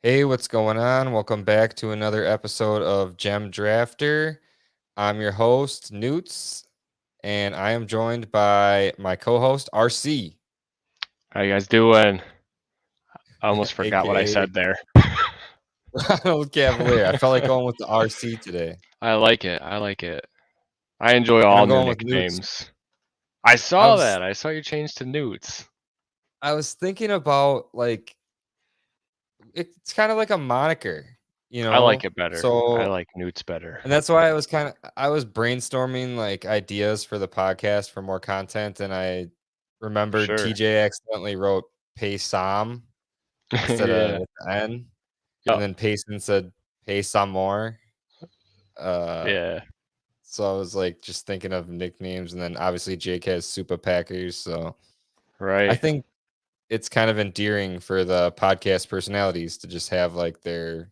Hey, what's going on? Welcome back to another episode of Gem Drafter. I'm your host, Newts, and I am joined by my co-host, RC, How you guys doing? I almost forgot what I aka said there. Ronald Cavalier. I felt like going with the RC today, I like it. I like it. I enjoy and all I'm new going with Newts. nicknames. I I saw was that. I saw you change to Newts. I was thinking about it's kind of like a moniker, you I like know? it better. I So like Newts better. and that's why I was brainstorming like ideas for the podcast for more content, and I remembered Sure. TJ accidentally wrote Paysam instead of Yeah. with the N, and Yep. then Payson said pay some more. Uh, Yeah. so I was like just thinking of nicknames, and then obviously Jake has Super Packers, so I Right. think it's kind of endearing for the podcast personalities to just have like their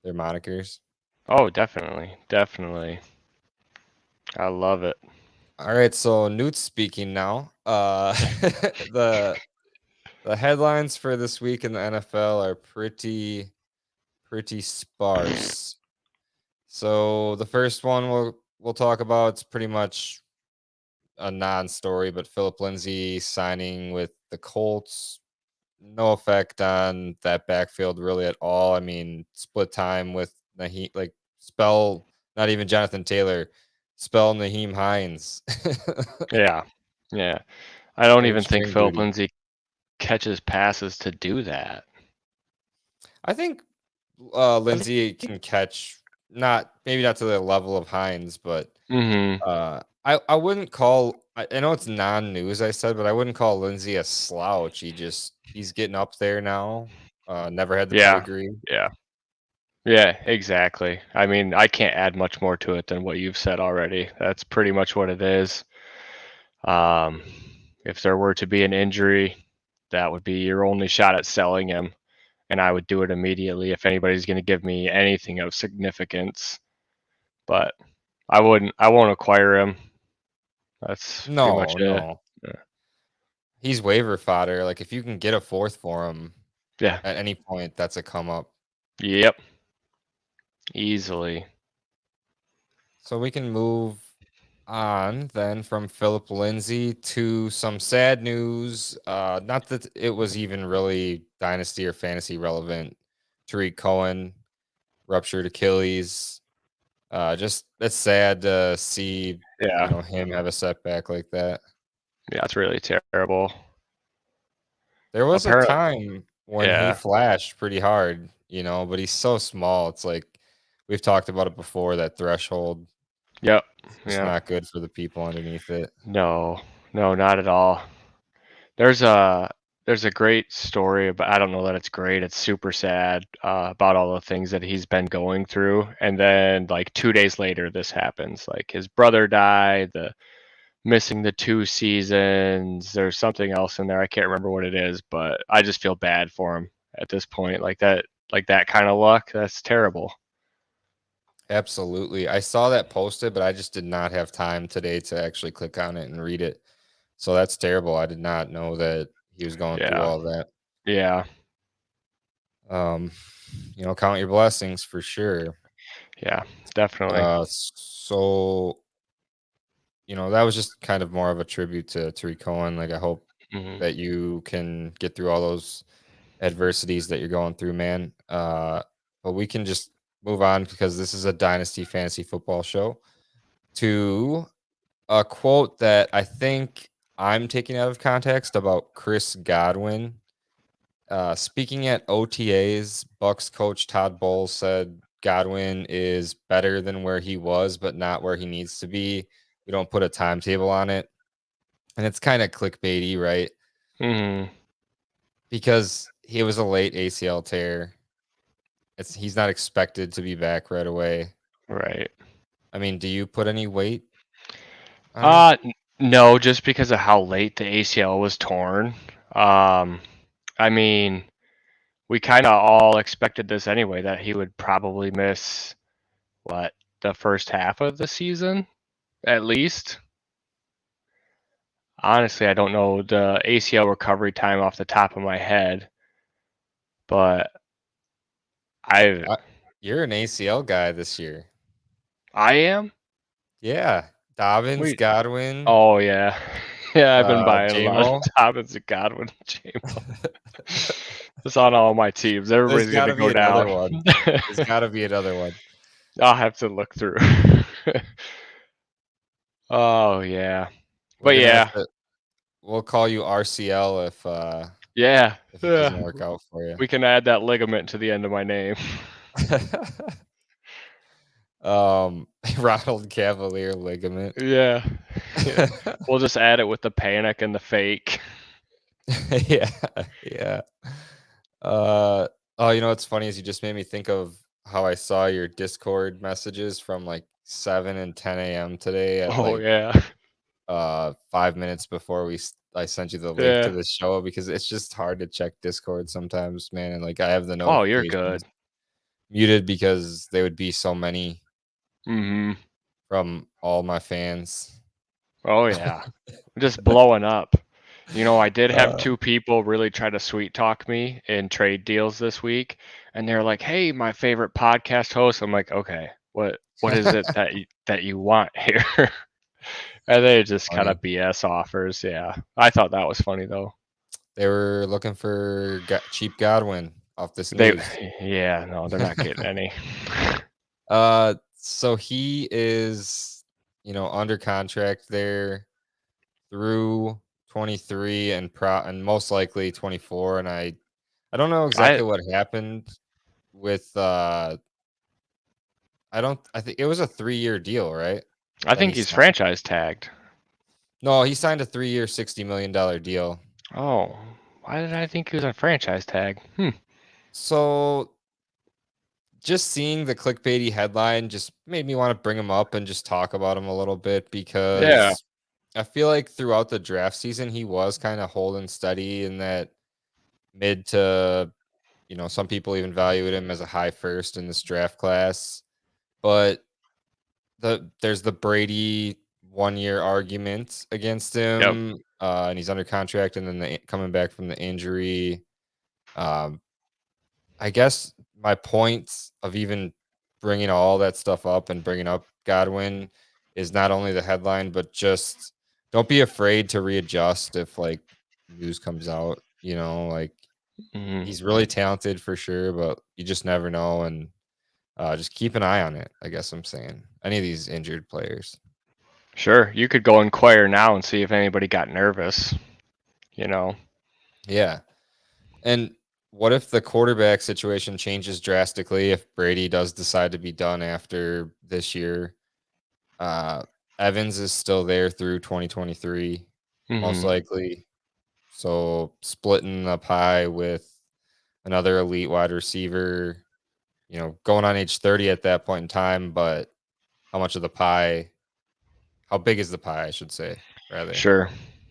monikers. Oh, definitely. Definitely. I love it. All right, so Newt's speaking now. The the headlines for this week in the NFL are pretty sparse. So the first one we'll talk about, it's pretty much a non-story, but Philip Lindsay signing with the Colts, no effect on that backfield really at all. I mean, split time with Naheem, like spell not even Jonathan Taylor, spell Naheem Hines. Yeah. Yeah. I don't Third even think string Philip duty. Lindsay catches passes to do that. I think Lindsay can catch, not maybe not to the level of Hines, but Mm-hmm. I wouldn't call. I know it's non-news. I said, but I wouldn't call Lindsay a slouch. He's getting up there now. Never had the Yeah. pedigree. Yeah. Yeah, exactly. I mean, I can't add much more to it than what you've said already. That's pretty much what it is. Um, if there were to be an injury, that would be your only shot at selling him, and I would do it immediately if anybody's going to give me anything of significance. But I wouldn't. I won't acquire him. That's pretty much No, it. no, he's waiver fodder. Like if you can get a fourth for him Yeah. at any point, that's a come up. Yep. Easily. So we can move on then from Philip Lindsay to some sad news. Not that it was even really dynasty or fantasy relevant. Tariq Cohen ruptured Achilles. Just that's sad to see, Yeah. him have a setback like that. Yeah. It's really terrible. There was a Apparently. time when he Yeah. flashed pretty hard, but he's so small. It's like we've talked about it before, that threshold. Yep. It's just Yep. not good for the people underneath it. No. No. Not at all. There's a there's a great story about, I don't know that it's great, it's super sad, about all the things that he's been going through, and then like 2 days later this happens. Like his brother died, the missing the 2 seasons. There's something else in there. I can't remember what it is, but I just feel bad for him at this point. Like that kind of luck. That's terrible. Absolutely. I saw that posted, but I just did not have time today to actually click on it and read it. So that's terrible. I did not know that he was going through Yeah. all that. Yeah. Um, count your blessings for sure. Yeah. Definitely. So that was just kind of more of a tribute to Tariq Cohen. Like I hope Hmm. that you can get through all those adversities that you're going through, man. But we can just move on because this is a dynasty fantasy football show to a quote that I think I'm taking out of context about Chris Godwin. Speaking at OTAs, Bucks coach Todd Bowles said Godwin is better than where he was, but not where he needs to be. We don't put a timetable on it. And it's kind of clickbaity, right? Hmm. Because he was a late ACL tear. He's not expected to be back right away. Right. I mean, do you put any weight on it? No, just because of how late the ACL was torn. Um, I mean, we kind of all expected this anyway, that he would probably miss what, the first half of the season at least. Honestly, I don't know the ACL recovery time off the top of my head, but You're an ACL guy this year. I am. Yeah, Dobbins, Wait. Godwin, Oh yeah, yeah. I've been buying a lot of J-Mo. Dobbins and Godwin. J-Mo. It's on all my teams. There's Everybody's gonna gotta be go another down. one. There's gotta be another one. I'll have to look through. Oh yeah, We're but gonna have yeah, to we'll call you RCL yeah, if it doesn't yeah. work out for you. We can add that ligament to the end of my name. Ronald Cavalier ligament. Yeah, yeah. We'll just add it with the panic and the fake. Yeah, yeah. Oh, you know what's funny is you just made me think of how I saw your Discord messages from like 7 and 10 a.m. today at Oh like yeah, 5 minutes before I sent you the link to yeah. the show because it's just hard to check Discord sometimes, man. And like I have the Oh, you're notifications good. muted because there would be so many Mhm. from all my fans. Oh yeah, just blowing up. You know, I did have Uh, 2 people really try to sweet talk me in trade deals this week, and they're like, "Hey, my favorite podcast host." I'm like, "Okay, what is it that you want here?" And they just kind funny. of BS offers. Yeah, I thought that was funny though. They were looking for cheap Godwin off this They, news. yeah, no, they're not getting any. So he is, under contract there through 23 and most likely 24. And I don't know I exactly what happened with I think it was a 3-year deal, right? I That think he he's signed. franchise tagged. No, he signed a 3-year, $60 million deal. Oh, why did I think he was on franchise tag? So just seeing the clickbaity headline just made me want to bring him up and just talk about him a little bit Yeah. because I feel like throughout the draft season he was kind of holding steady in that mid to, some people even valued him as a high first in this draft class. But there's the Brady 1-year argument against Yep. him, and he's under contract, and then coming back from the injury. Um, I guess my point of even bringing all that stuff up and bringing up Godwin is not only the headline, but just don't be afraid to readjust if like news comes out. Like Mhm. he's really talented for sure, but you just never know, and just keep an eye on it. I guess I'm saying any of these injured players. Sure, you could go inquire now and see if anybody got nervous. You know. Yeah, and what if the quarterback situation changes drastically if Brady does decide to be done after this year? Uh, Evans is still there through 2023, most Mhm. likely. So splitting the pie with another elite wide receiver, going on age 30 at that point in time, but how much of the pie, how big is the pie, I should say, rather, Sure.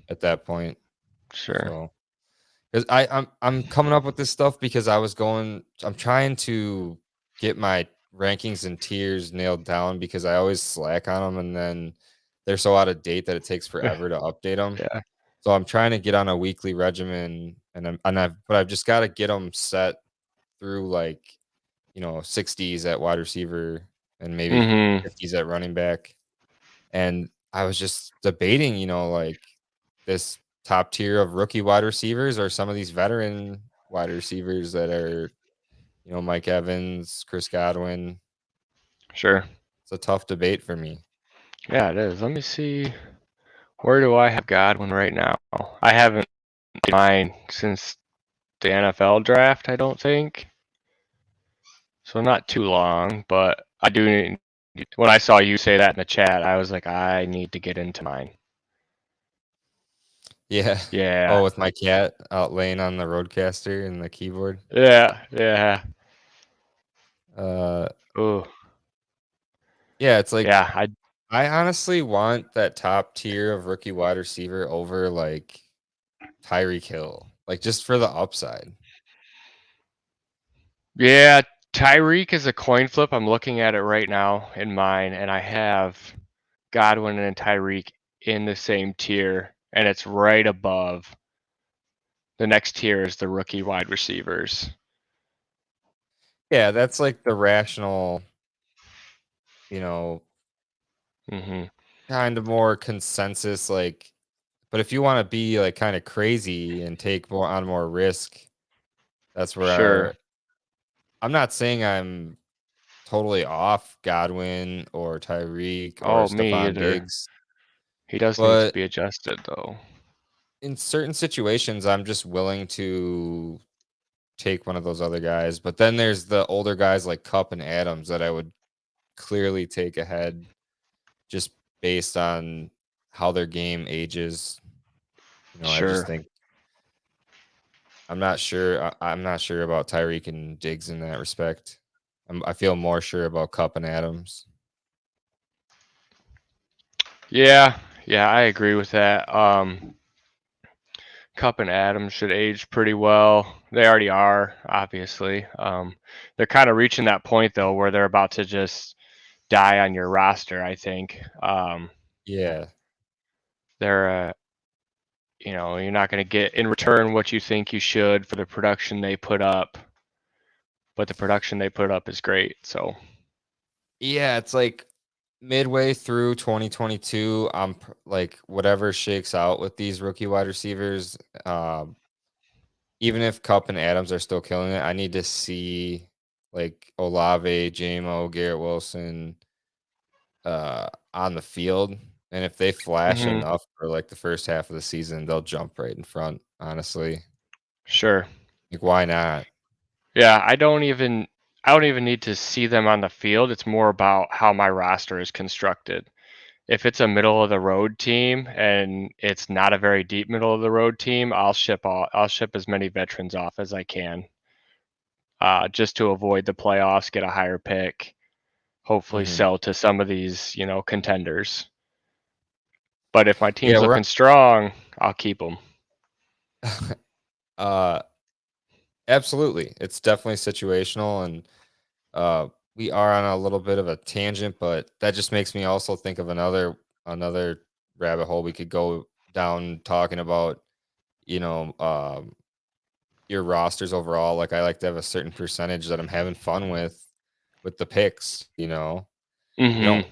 at that point. Sure. So, because I'm coming up with this stuff because I'm trying to get my rankings and tiers nailed down because I always slack on them and then they're so out of date that it takes forever to update them. Yeah. So I'm trying to get on a weekly regimen but I've just got to get them set through like, 60s at wide receiver and maybe Mhm. 50s at running back. And I was just debating, like this top tier of rookie wide receivers or some of these veteran wide receivers that are, Mike Evans, Chris Godwin. Sure. It's a tough debate for me. Yeah, it is. Let me see. Where do I have Godwin right now? I haven't mine since the NFL draft, I don't think. So not too long, but I do need, when I saw you say that in the chat, I was like, I need to get into mine. Yeah. Yeah. Oh, with my cat out laying on the roadcaster and the keyboard. Yeah. Yeah. Uh, Ooh. yeah, it's like Yeah. I honestly want that top tier of rookie wide receiver over like Tyreek Hill, like just for the upside. Yeah. Tyreek is a coin flip. I'm looking at it right now in mine, and I have Godwin and Tyreek in the same tier, and it's right above. The next tier is the rookie wide receivers. Yeah, that's like the rational, you know, Hmm. kind of more consensus, like, but if you want to be like kind of crazy and take more risk, that's where Sure. I'm not saying I'm totally off Godwin or Tyreek or Oh, me Stephon either. Diggs, He does need to but be adjusted though. in certain situations, I'm just willing to take one of those other guys. But then there's the older guys like Cup and Adams that I would clearly take ahead just based on how their game ages. I just Sure. think I'm not sure. I'm not sure about Tyreek and Diggs in that respect. I feel more sure about Cup and Adams. Yeah, yeah, I agree with that. Cup and Adams should age pretty well. They already are, obviously. They're kind of reaching that point though where they're about to just die on your roster. I think Yeah. they're, you're not going to get in return what you think you should for the production they put up, but the production they put up is great. So, Yeah, it's like midway through 2022, like whatever shakes out with these rookie wide receivers, um, even if Cup and Adams are still killing it, I need to see like Olave, JMO, Garrett Wilson on the field. And if they flash hmm, enough for like the first half of the season, they'll jump right in front, honestly. sure. Like, why not? Yeah, I don't even need to see them on the field. It's more about how my roster is constructed. If it's a middle of the road team and it's not a very deep middle of the road team, I'll ship as many veterans off as I can, just to avoid the playoffs, get a higher pick, hopefully Hmm. sell to some of these, contenders. But if my Yeah, team's looking strong, I'll keep them. uh, absolutely. It's definitely situational, and uh, we are on a little bit of a tangent, but that just makes me also think of another rabbit hole we could go down talking about. You know, your rosters overall. Like, I like to have a certain percentage that I'm having fun with the picks. You Hmm. don't.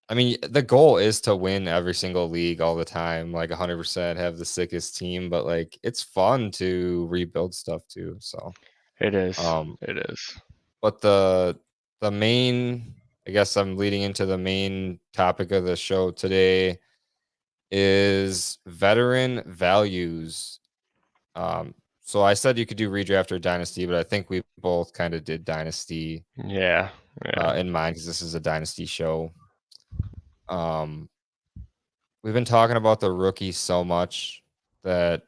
I mean, the goal is to win every single league all the time, like 100%, have the sickest team, but like it's fun to rebuild stuff too. So, It is. um, It is. but the main, I guess I'm leading into the main topic of the show today is veteran values. So I said you could do redraft or dynasty, but I think we both kind of did dynasty Yeah. Yeah. in mind because this is a dynasty show. Um, we've been talking about the rookies so much that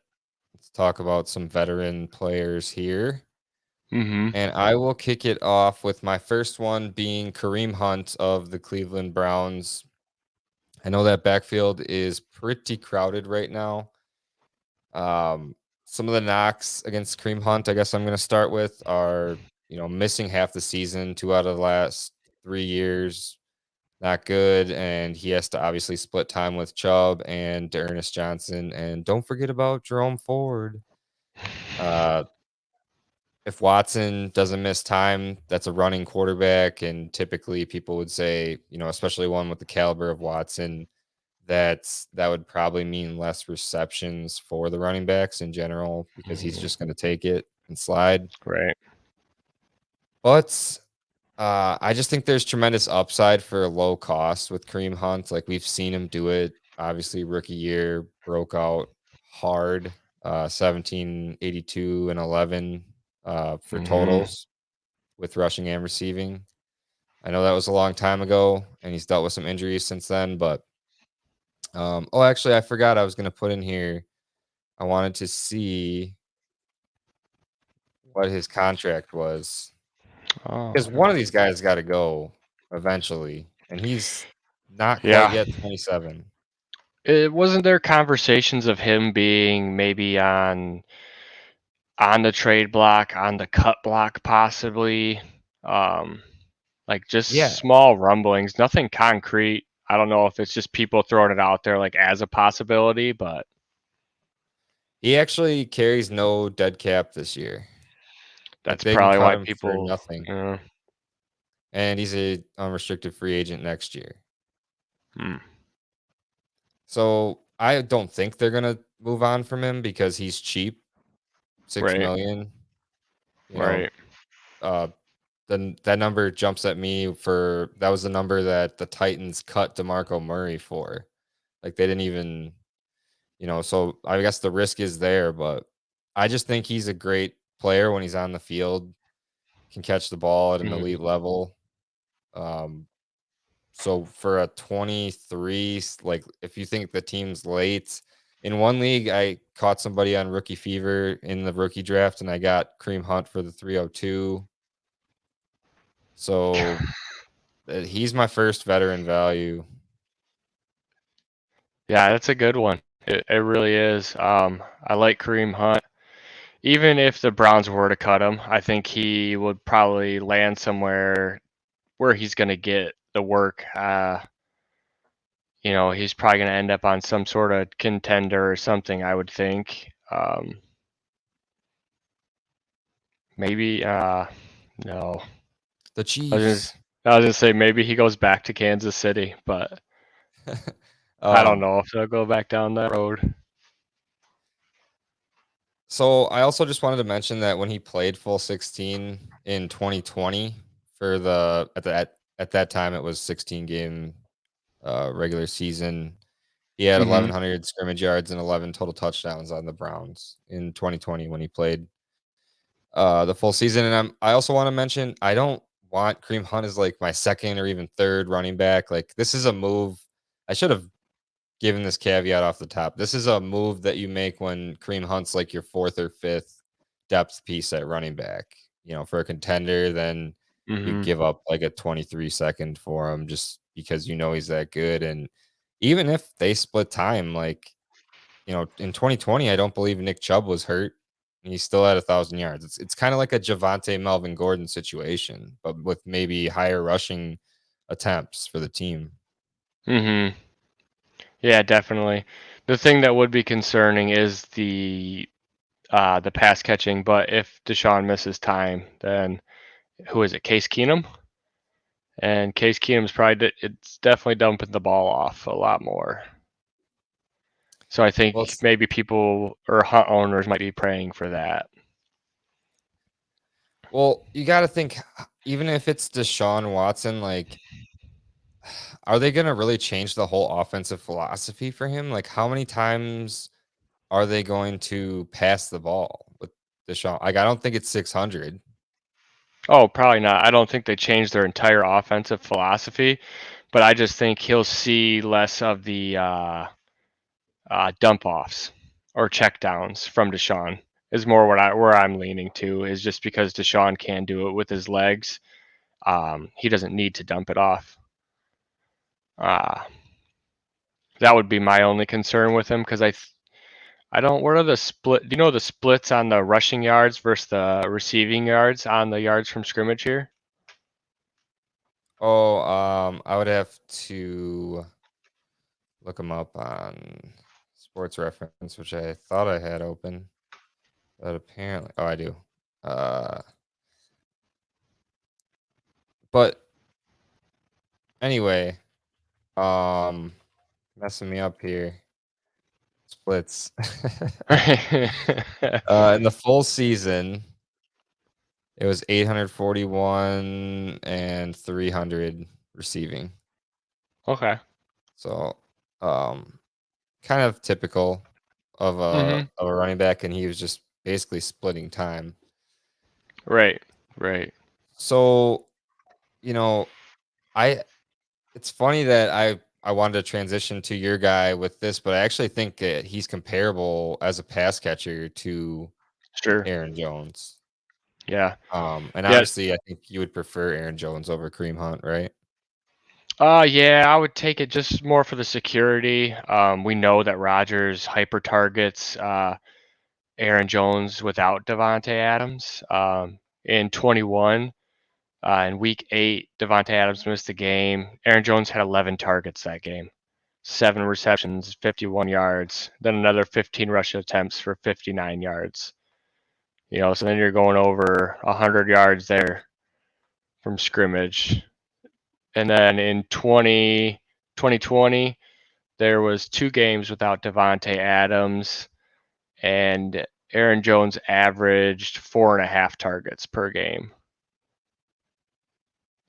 let's talk about some veteran players here. Hmm. And I will kick it off with my first one being Kareem Hunt of the Cleveland Browns. I know that backfield is pretty crowded right now. Um, some of the knocks against Kareem Hunt, I guess I'm going to start with, are missing half the season, 2 out of the last 3 years, not good, and he has to obviously split time with Chubb and Ernest Johnson, and don't forget about Jerome Ford. Uh, if Watson doesn't miss time, that's a running quarterback, and typically people would say, especially one with the caliber of Watson, that would probably mean less receptions for the running backs in general because he's just going to take it and slide. Right. But I just think there's tremendous upside for low cost with Kareem Hunt. Like, we've seen him do it. Obviously, rookie year broke out hard. 1782 and 11 for Hmm. totals with rushing and receiving. I know that was a long time ago, and he's dealt with some injuries since then. But oh, actually, I forgot I was going to put in here. I wanted to see what his contract was Oh, because one of these guys got to go eventually, and he's not quite yeah. yet 27. It wasn't there conversations of him being maybe on the trade block, on the cut block, possibly. Um, like just Yeah, small rumblings, nothing concrete. I don't know if it's just people throwing it out there like as a possibility, but he actually carries no dead cap this year. That's they can probably cut why him for people. nothing, and he's a unrestricted free agent next year. Hmm. So I don't think they're gonna move on from him because he's cheap, six Right. million. You know, Right. then that number jumps at me for that was the number that the Titans cut DeMarco Murray for. Like they didn't even, so I guess the risk is there, but I just think he's a great player when he's on the field, can catch the ball at an Mhm. elite level. Um, so for a 23, like if you think the team's late, in one league, I caught somebody on rookie fever in the rookie draft and I got Kareem Hunt for the 302. So he's my first veteran value. Yeah, that's a good one. It really is. I like Kareem Hunt. Even if the Browns were to cut him, I think he would probably land somewhere where he's going to get the work. He's probably going to end up on some sort of contender or something, I would think. Maybe, no. The I was Chiefs. gonna say maybe he goes back to Kansas City, but I don't um, know if they'll go back down that road. so I also just wanted to mention that when he played full 16 in 2020 for at that time it was 16 game regular season. He had Hmm. 1,100 scrimmage yards and 11 total touchdowns on the Browns in 2020 when he played the full season. And I also want to mention I don't want Kareem Hunt as like my second or even third running back. Like this is a move. I should have given this caveat off the top. This is a move that you make when Kareem Hunt's like your fourth or fifth depth piece at running back. For a contender, then you Hmm. give up like a 23-second for him just because he's that good. And even if they split time, like in 2020, I don't believe Nick Chubb was hurt. And he still had 1,000 yards. It's kind of like a Javante Melvin Gordon situation, but with maybe higher rushing attempts for the team. Hmm. Yeah, definitely. The thing that would be concerning is the pass catching, but if Deshaun misses time, then who is it? Case Keenum? And Case Keenum's it's definitely dumping the ball off a lot more. So I Well, think maybe people or Hunt owners might be praying for that. you got to think, even if it's Deshaun Watson, like, are they going to really change the whole offensive philosophy for him? Like, how many times are they going to pass the ball with Deshaun? Like, I don't think it's 600. Oh, probably not. I don't think they changed their entire offensive philosophy, but I just think he'll see less of the dump offs or check downs from Deshaun. Is more where I'm leaning to is just because Deshaun can do it with his legs. He doesn't need to dump it off. Uh, that would be my only concern with him because I don't. What are the split? Do you know the splits on the rushing yards versus the receiving yards on the yards from scrimmage here? Oh, I would have to look them up on Sports Reference, which I thought I had open, but apparently, oh, I do. Uh, but anyway, messing me up here. Splits. In the full season, it was 841 and 300 receiving. Okay. So, um, kind of typical of a Mhm. of a running back, and he was just basically splitting time. Right. Right. So, you know, I it's funny that I wanted to transition to your guy with this, but I actually think that he's comparable as a pass catcher to Sure. Aaron Jones. Yeah. And Yeah. obviously, I think you would prefer Aaron Jones over Kareem Hunt, right? Yeah, I would take it just more for the security. We know that Rodgers hyper targets Aaron Jones without Devontae Adams. In 21, in week 8, Devontae Adams missed the game. Aaron Jones had 11 targets that game, 7 receptions, 51 yards, then another 15 rush attempts for 59 yards. So then you're going over 100 yards there from scrimmage. And then in 2020, there was 2 games without Davante Adams, and Aaron Jones averaged 4.5 targets per game,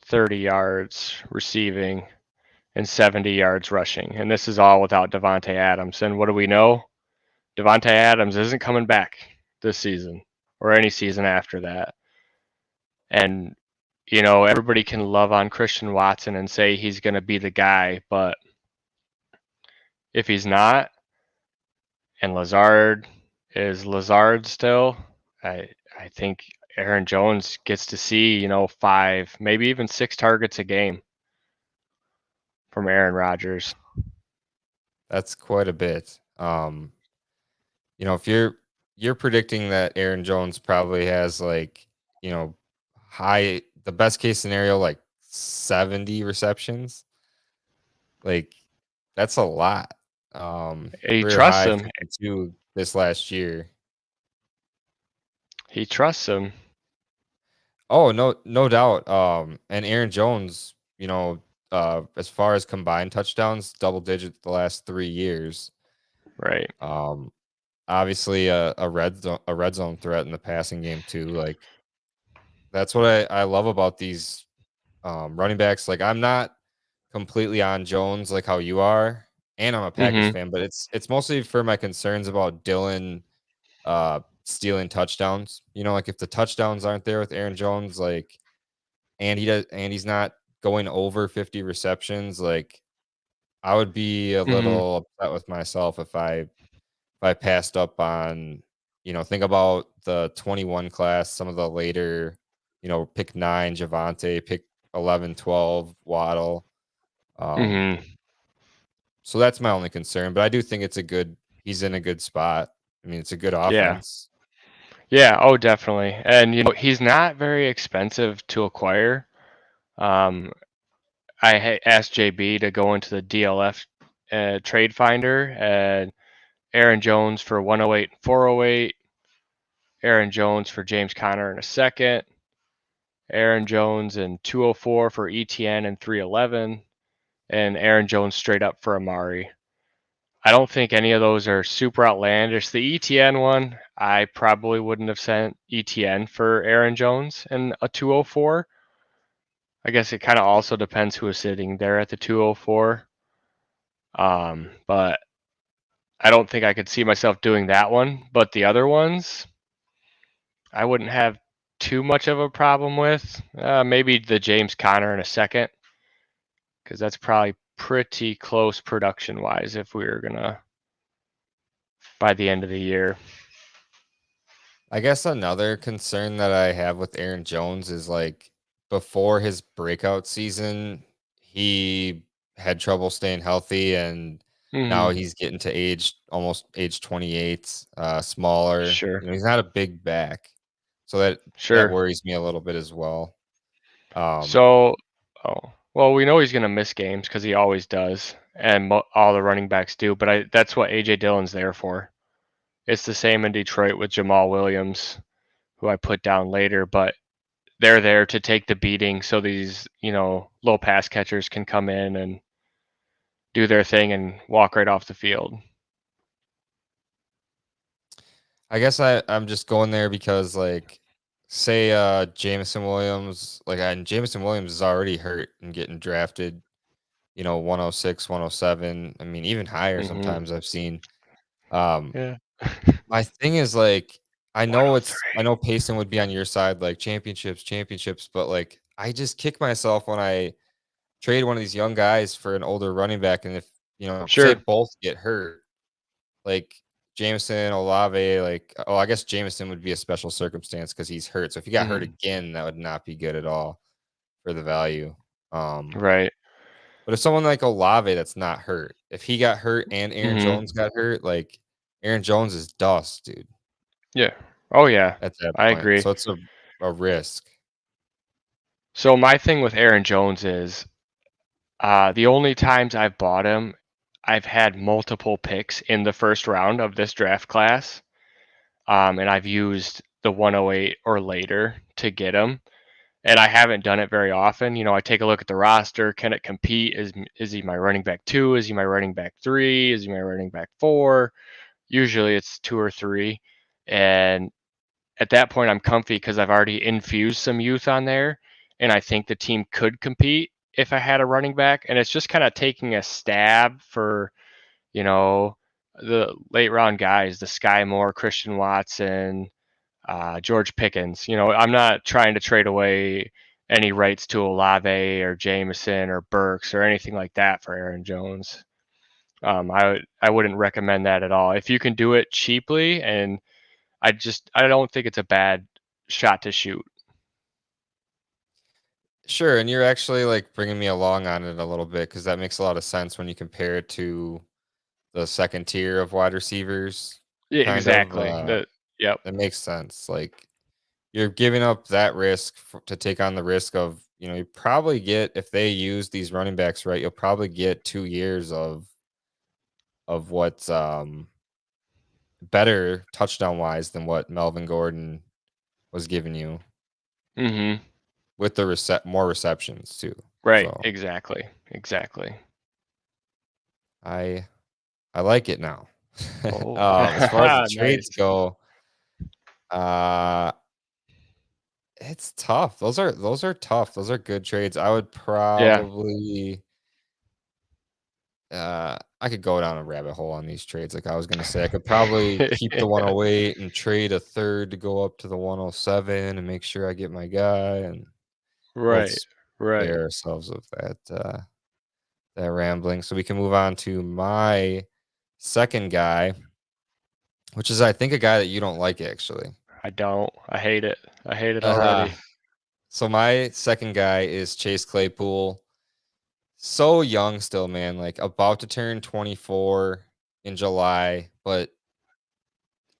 30 yards receiving, and 70 yards rushing. And this is all without Davante Adams. And what do we know? Davante Adams isn't coming back this season or any season after that. And everybody can love on Christian Watson and say he's going to be the guy, but if he's not, and Lazard is Lazard still, I think Aaron Jones gets to see 5, maybe even 6 targets a game from Aaron Rodgers. That's quite a bit. If you're predicting that Aaron Jones probably has like, the best case scenario like 70 receptions, like that's a lot. He Career trusts high him. 52 this last year. He trusts him. Oh, no doubt. And Aaron Jones, as far as combined touchdowns, double digits the last 3 years. Right. Obviously a red zone threat in the passing game too. Like that's what I love about these running backs. Like I'm not completely on Jones like how you are, and I'm a Packers Mhm. fan, but it's mostly for my concerns about Dylan stealing touchdowns. Like if the touchdowns aren't there with Aaron Jones, like and he's not going over 50 receptions, like I would be a Mhm. little upset with myself if I passed up on, think about the 21 class, some of the later, pick 9 Javante, pick 11, 12 Waddle. Um, Mhm. so that's my only concern, but I do think he's in a good spot. I mean, it's a good Yeah. offense. Yeah. Oh, definitely. And he's not very expensive to acquire. Um, I asked JB to go into the DLF trade finder, and Aaron Jones for 108 and 408, Aaron Jones for James Conner in a second, Aaron Jones and 204 for ETN and 311, and Aaron Jones straight up for Amari. I don't think any of those are super outlandish. The ETN one, I probably wouldn't have sent ETN for Aaron Jones and a 204. I guess it kind of also depends who is sitting there at the 204. But I don't think I could see myself doing that one. But the other ones, I wouldn't have too much of a problem with. Maybe the James Conner in a second, because that's probably pretty close production wise if we were gonna by the end of the year. I guess another concern that I have with Aaron Jones is like before his breakout season, he had trouble staying healthy, and now Hmm. he's getting to almost age 28, smaller. Sure. He's not a big back. So that Sure. worries me a little bit as well. Um, So, oh, well, we know he's gonna miss games because he always does, and all the running backs do. But that's what AJ Dillon's there for. It's the same in Detroit with Jamal Williams, who I put down later, but they're there to take the beating so these, little pass catchers can come in and do their thing and walk right off the field. I guess I'm just going there because like say Jameson Williams, like and Jameson Williams is already hurt and getting drafted, 106, 107. I mean, even higher Hmm. sometimes I've seen. Um, Yeah. my thing is like I 103. know Payson would be on your side, like championships, but like I just kick myself when I trade one of these young guys for an older running back, and if say Sure. both get hurt, like Jameson, Olave, like I guess Jameson would be a special circumstance because he's hurt. So if he got hurt Hmm. again, that would not be good at all for the value. Um, Right. but if someone like Olave that's not hurt, if he got hurt and Aaron Hmm. Jones got hurt, like Aaron Jones is dust, dude, Yeah. Oh yeah. at that I point. agree. So it's a risk. So my thing with Aaron Jones is the only times I've bought him, I've had multiple picks in the first round of this draft class. And I've used the 108 or later to get him. And I haven't done it very often. You know, I take a look at the roster. Can it compete? Is he my running back 2? Is he my running back 3? Is he my running back 4? Usually it's 2 or 3. And at that point, I'm comfy because I've already infused some youth on there. And I think the team could compete if I had a running back. And it's just kind of taking a stab for, you know, the late round guys, the Sky Moore, Christian Watson, George Pickens. You know, I'm not trying to trade away any rights to Olave or Jameson or Burks or anything like that for Aaron Jones. I wouldn't recommend that at all. If you can do it cheaply, and I don't think it's a bad shot to shoot. Sure, and you're actually like bringing me along on it a little bit because that makes a lot of sense when you compare it to the second tier of wide receivers. Yeah, Kind of, exactly. Yep. it makes sense. Like you're giving up that risk to take on the risk of, you probably get if they use these running backs right, you'll probably get 2 years of what's better touchdown wise than what Melvin Gordon was giving you Mm-hmm. with the more receptions too. Right. So Exactly. Exactly. I I like it now. Oh, As far as the trades nice. go, uh, it's tough. Those are tough. Those are good trades. I would Yeah. probably I could go down a rabbit hole on these trades. Like I was gonna say, I could probably keep the 108 and trade a third to go up to the 107 and make sure I get my guy. And Right. let's Right. spare ourselves of that rambling. So we can move on to my second guy, which is I think a guy that you don't like actually. I don't. I hate it. I hate it Uh, already. so my second guy is Chase Claypool. So young still, man, like about to turn 24 in July, but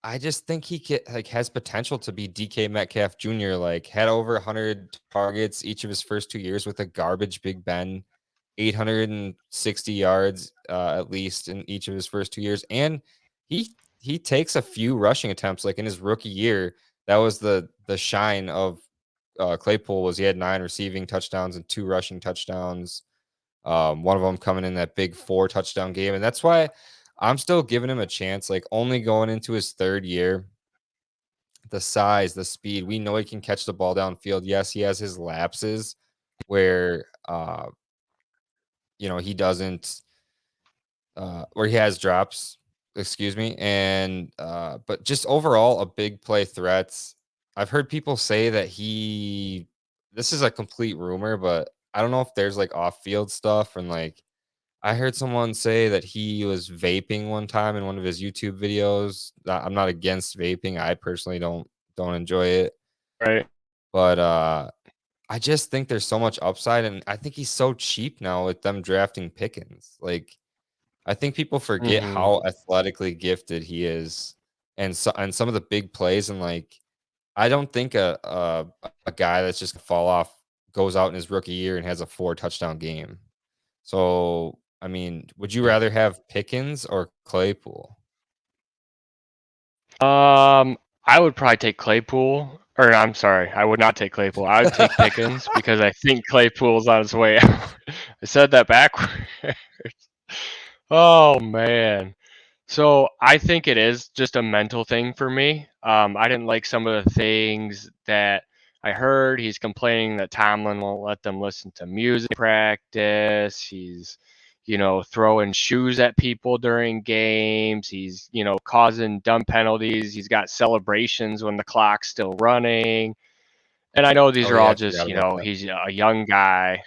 I just think he has potential to be DK Metcalf Jr. Like had over 100 targets each of his first 2 years with a garbage Big Ben, 860 yards at least in each of his first 2 years, and he takes a few rushing attempts. Like in his rookie year, that was the shine of Claypool was he had 9 receiving touchdowns and 2 rushing touchdowns. One of them coming in that big 4 touchdown game, and that's why I'm still giving him a chance. Like only going into his third year, the size, the speed, we know he can catch the ball downfield. Yes, he has his lapses where he doesn't where he has drops, excuse me, and but just overall a big play threats. I've heard people say that this is a complete rumor, but I don't know if there's like off-field stuff and like I heard someone say that he was vaping one time in one of his YouTube videos. I'm not against vaping. I personally don't enjoy it, Right. but I just think there's so much upside, and I think he's so cheap now with them drafting Pickens. Like I think people forget Mm-hmm. how athletically gifted he is, and some of the big plays, and like I don't think a guy that's just gonna fall off goes out in his rookie year and has a 4 touchdown game. So, I mean, would you rather have Pickens or Claypool? I would probably take Claypool, or I'm sorry, I would not take Claypool. I would take Pickens because I think Claypool's on his way out. I said that backwards. Oh man. So I think it is just a mental thing for me. I didn't like some of the things that I heard. He's complaining that Tomlin won't let them listen to music practice. He's, throwing shoes at people during games. He's, causing dumb penalties. He's got celebrations when the clock's still running. And I know these Oh are yeah, all I just, forgot about that. he's a young guy.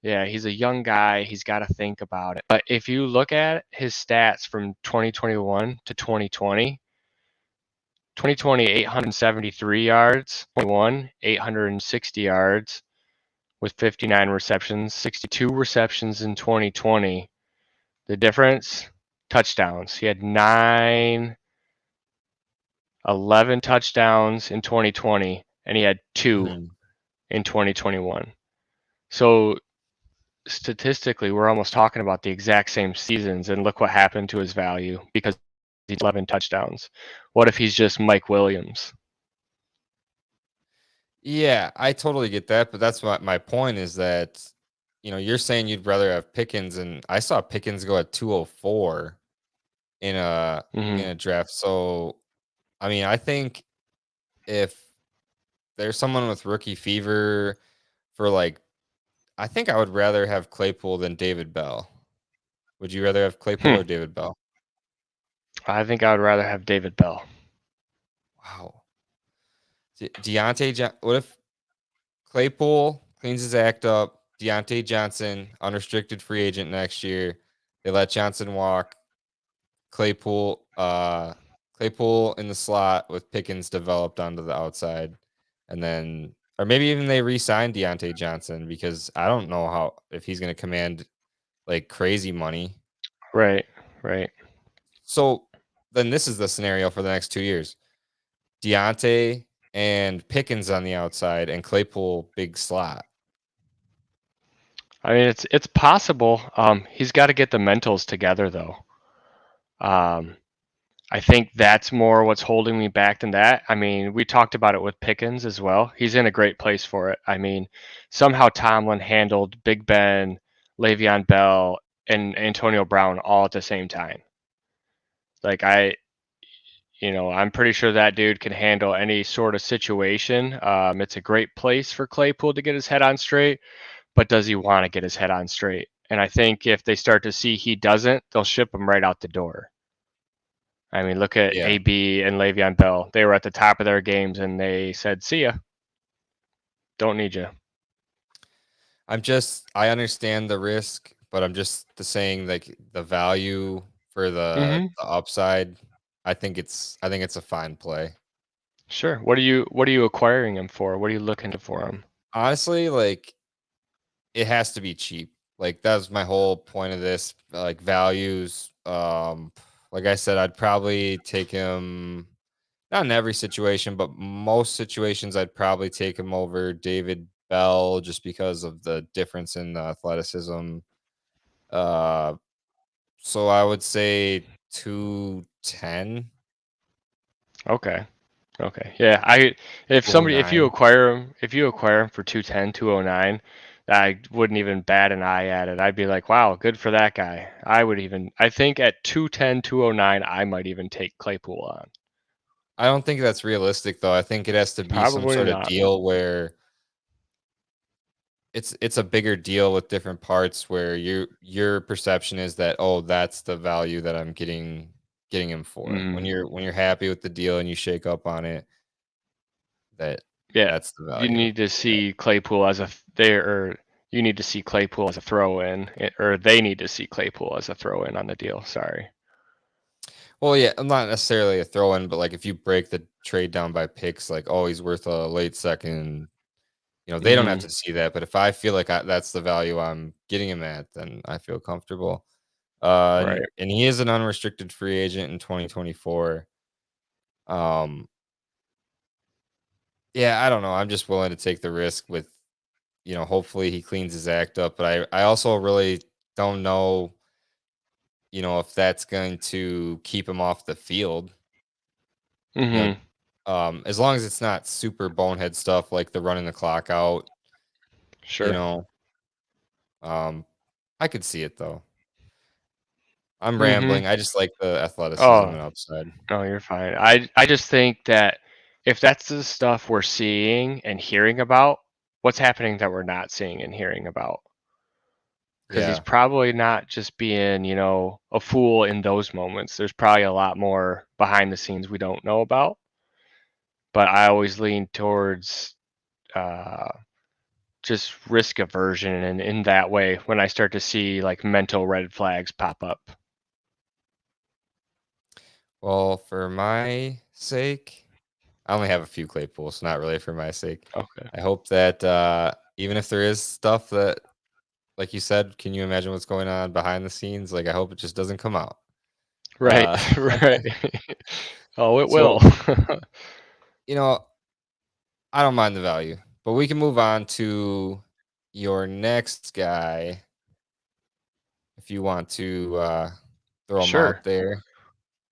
Yeah, he's a young guy. He's got to think about it. But if you look at his stats from 2021 to 2020, 2020, 873 yards, 21, 860 yards with 59 receptions, 62 receptions in 2020. The difference, touchdowns. He had 11 touchdowns in 2020, and he had 2 Mhm. in 2021. So statistically, we're almost talking about the exact same seasons, and look what happened to his value because he's 11 touchdowns. What if he's just Mike Williams? Yeah, I totally get that, but that's my point is that, you're saying you'd rather have Pickens, and I saw Pickens go at 204 in a Hmm. in a draft. So, I mean, I think if there's someone with rookie fever for like, I think I would rather have Claypool than David Bell. Would you rather have Claypool Hmm. or David Bell? I think I would rather have David Bell. Wow. What if Claypool cleans his act up? Deontay Johnson, unrestricted free agent next year. They let Johnson walk. Claypool, Claypool in the slot with Pickens developed onto the outside, and then, or maybe even they re-sign Deontay Johnson because I don't know how if he's going to command like crazy money. Right. Right. So then this is the scenario for the next 2 years: Deontay and Pickens on the outside, and Claypool big slot. I mean, it's possible. He's got to get the mentals together though. Um, I think that's more what's holding me back than that. I mean, we talked about it with Pickens as well. He's in a great place for it. I mean, somehow Tomlin handled Big Ben, Le'Veon Bell, and Antonio Brown all at the same time. Like I'm pretty sure that dude can handle any sort of situation. It's a great place for Claypool to get his head on straight, but does he want to get his head on straight? And I think if they start to see he doesn't, they'll ship him right out the door. I mean, look at Yeah, AB and Le'Veon Bell. They were at the top of their games, and they said, "See ya, don't need you." I understand the risk, but I'm just the saying like the value for the Hmm. the upside. I think it's a fine play. Sure. What are you acquiring him for? What are you looking for him? Honestly, like it has to be cheap. Like that's my whole point of this. Like values. Like I said, I'd probably take him. Not in every situation, but most situations, I'd probably take him over David Bell just because of the difference in the athleticism. Uh, so I would say 210, Okay. Okay. Yeah. If you acquire him for 210, 209, I wouldn't even bat an eye at it. I'd be like, wow, good for that guy. I think at 210, 209, I might even take Claypool on. I don't think that's realistic though. I think it has to be some Probably sort of not. deal where it's a bigger deal with different parts where your perception is that, oh, that's the value that I'm getting him for. When Mm, you're happy with the deal and you shake up on it, that yeah. that's the You value. need to Yeah. see Claypool as a th- there or you need to see Claypool as a throw in, or they need to see Claypool as a throw in on the deal. Sorry. Well, yeah, I'm not necessarily a throw in, but like if you break the trade down by picks, like, oh, he's worth a late second, they don't have Hmm. to see that. But if I feel like that's the value I'm getting him at, then I feel comfortable. And, Right. and he is an unrestricted free agent in 2024. Um, yeah, I don't know. I'm just willing to take the risk with, hopefully he cleans his act up. But I also really don't know, if that's going to keep him off the field. You Hmm. as long as it's not super bonehead stuff like the running the clock out, you Sure. know, um, I could see it though. I'm Hmm. rambling. I just like the athleticism Oh, and upside. no, you're fine. I just think that if that's the stuff we're seeing and hearing about, what's happening that we're not seeing and hearing about? Because he's Yeah. probably not just being, a fool in those moments. There's probably a lot more behind the scenes we don't know about. But I always lean towards uh, just risk aversion, and in that way, when I start to see like mental red flags pop up. Well, for my sake, I only have a few Claypools, not really for my sake. Okay. I hope that even if there is stuff that, like you said, can you imagine what's going on behind the scenes? Like, I hope it just doesn't come out. Right. Uh, Right. Oh, it will. so, you know, I don't mind the value, but we can move on to your next guy if you want to throw him Sure. out there.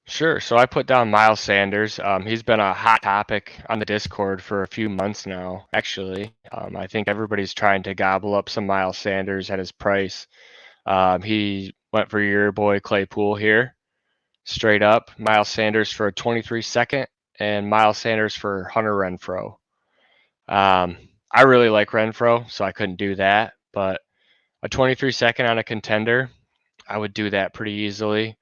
Sure. So I put down Miles Sanders. He's been a hot topic on the Discord for a few months now, actually. I think everybody's trying to gobble up some Miles Sanders at his price. He went for your boy Claypool here, straight up. Miles Sanders for a 23 second, and Miles Sanders for Hunter Renfro. I really like Renfro, so I couldn't do that. But a 23 second on a contender, I would do that pretty easily.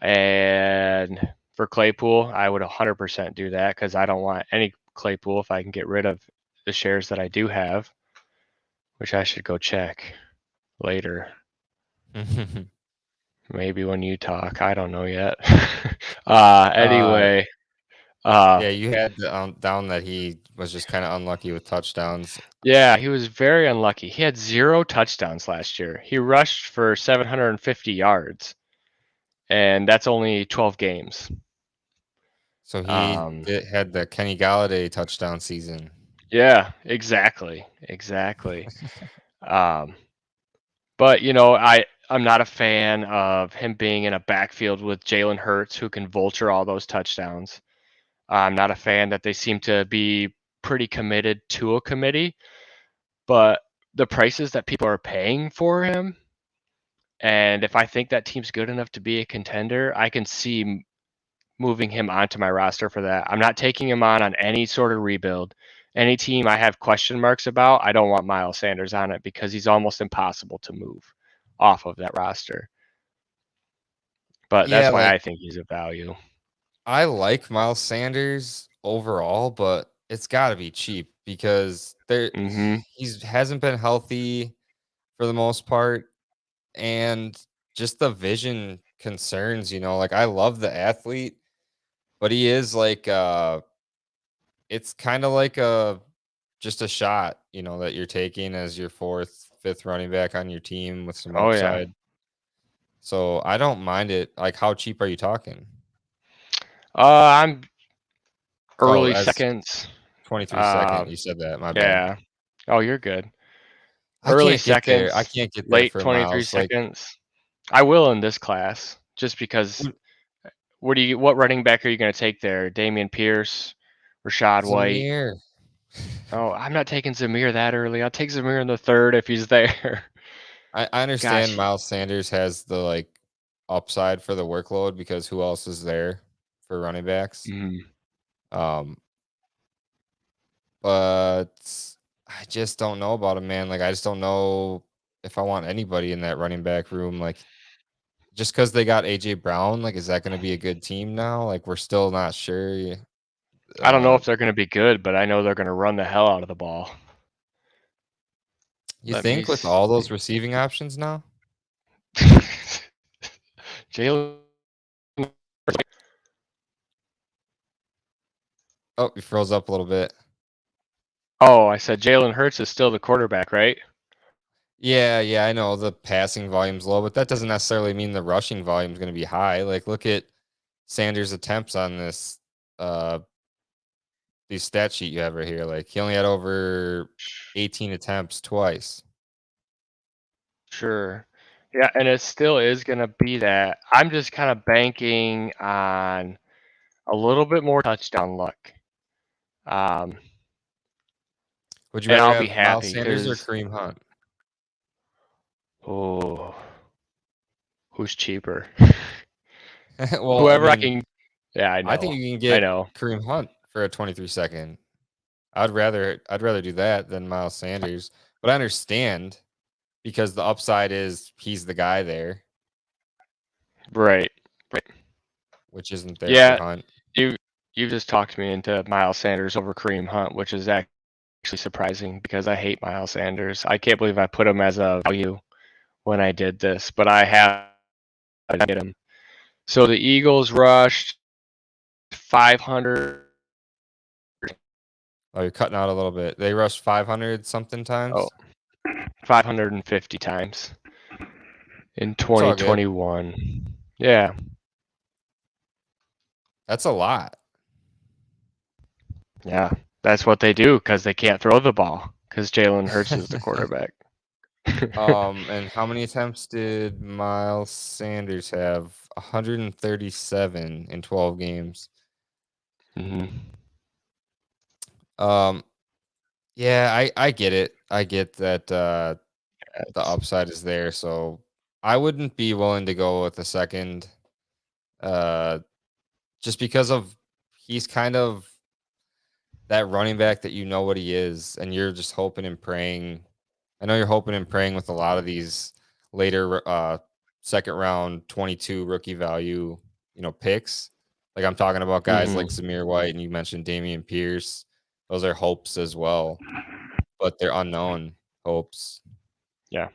And for Claypool, I would 100% do that because I don't want any Claypool if I can get rid of the shares that I do have, which I should go check later. Maybe when you talk, I don't know yet. Anyway, Yeah, you had down that he was just kind of unlucky with touchdowns. yeah, he was very unlucky. He had 0 touchdowns last year. He rushed for 750 yards, and that's only 12 games. So he Um, had the Kenny Galladay touchdown season. yeah, exactly. Um, but I'm not a fan of him being in a backfield with Jalen Hurts, who can vulture all those touchdowns. I'm not a fan that they seem to be pretty committed to a committee, but the prices that people are paying for him, and if I think that team's good enough to be a contender, I can see moving him onto my roster for that. I'm not taking him on any sort of rebuild. Any team I have question marks about, I don't want Miles Sanders on it because he's almost impossible to move off of that roster. But Yeah, that's why like I think he's a value. I like Miles Sanders overall, but it's got to be cheap because Mm-hmm. he's hasn't been healthy for the most part, and just the vision concerns. Like I love the athlete, but he is like it's kind of like just a shot, that you're taking as your fourth, fifth running back on your team with some Oh yeah. upside. So I don't mind it. Like, how cheap are you talking? I'm Oh, early as seconds. 23 Uh, second, you said that. My bad. yeah. Oh, you're good. I Early can't get there. I seconds, can't get there late for 23 Miles. Like seconds. I will in this class, just because. would- What running back are you going to take there? Damian Pierce, Rashad White. Zamir. Oh, I'm not taking Zamir that early. I'll take Zamir in the third if he's there. I understand Gosh. Miles Sanders has the upside for the workload because who else is there for running backs? Mm. Um, but I just don't know about him, man. Like I just don't know if I want anybody in that running back room. Like just because they got AJ Brown, like is that going to be a good team now? Like we're still not sure. I don't know Uh, if they're going to be good, but I know they're going to run the hell out of the ball. you Let me think with all those see. receiving options now? Jalen. Oh, he froze up a little bit. Oh, I said Jalen Hurts is still the quarterback, right? Yeah, I know the passing volume's low, but that doesn't necessarily mean the rushing volume is going to be high. Like, look at Sanders' attempts on this, these stat sheet you have right here. Like, he only had over 18 attempts twice. Sure. Yeah, and it still is going to be that. I'm just kind of banking on a little bit more touchdown luck. Um, Would you and rather I'll be have Miles happy Sanders or because, Kareem Hunt? oh, who's cheaper? Well, I Whoever I mean, can. Yeah, I I think know. you can I get know. Kareem Hunt for a 23 second. I'd rather do that than Miles Sanders. But I understand because the upside is he's the guy there, Right. Right. which isn't there for Yeah, Hunt. you you just talked me into Miles Sanders over Kareem Hunt, which is actually surprising because I hate Miles Sanders. I can't believe I put him as a value when I did this, but I have to get him. So the Eagles rushed 500. Oh, you're cutting out a little bit. They rushed 500 something Oh, times. 550 times in It's all good. 2021. Yeah, That's a lot. yeah. That's what they do because they can't throw the ball because Jalen Hurts is the quarterback. And how many attempts did Miles Sanders have? 137 in 12 games. Mhm. Um, yeah, I get it. I get that the That's upside is there, so I wouldn't be willing to go with a second uh just because of he's kind of that running back that you know what he is and you're just hoping and praying. I know you're hoping and praying with a lot of these later second round 22 rookie value, picks. Like I'm talking about guys like Mhm. Zamir White and you mentioned Damian Pierce. Those are hopes as well, but they're unknown hopes. Yeah.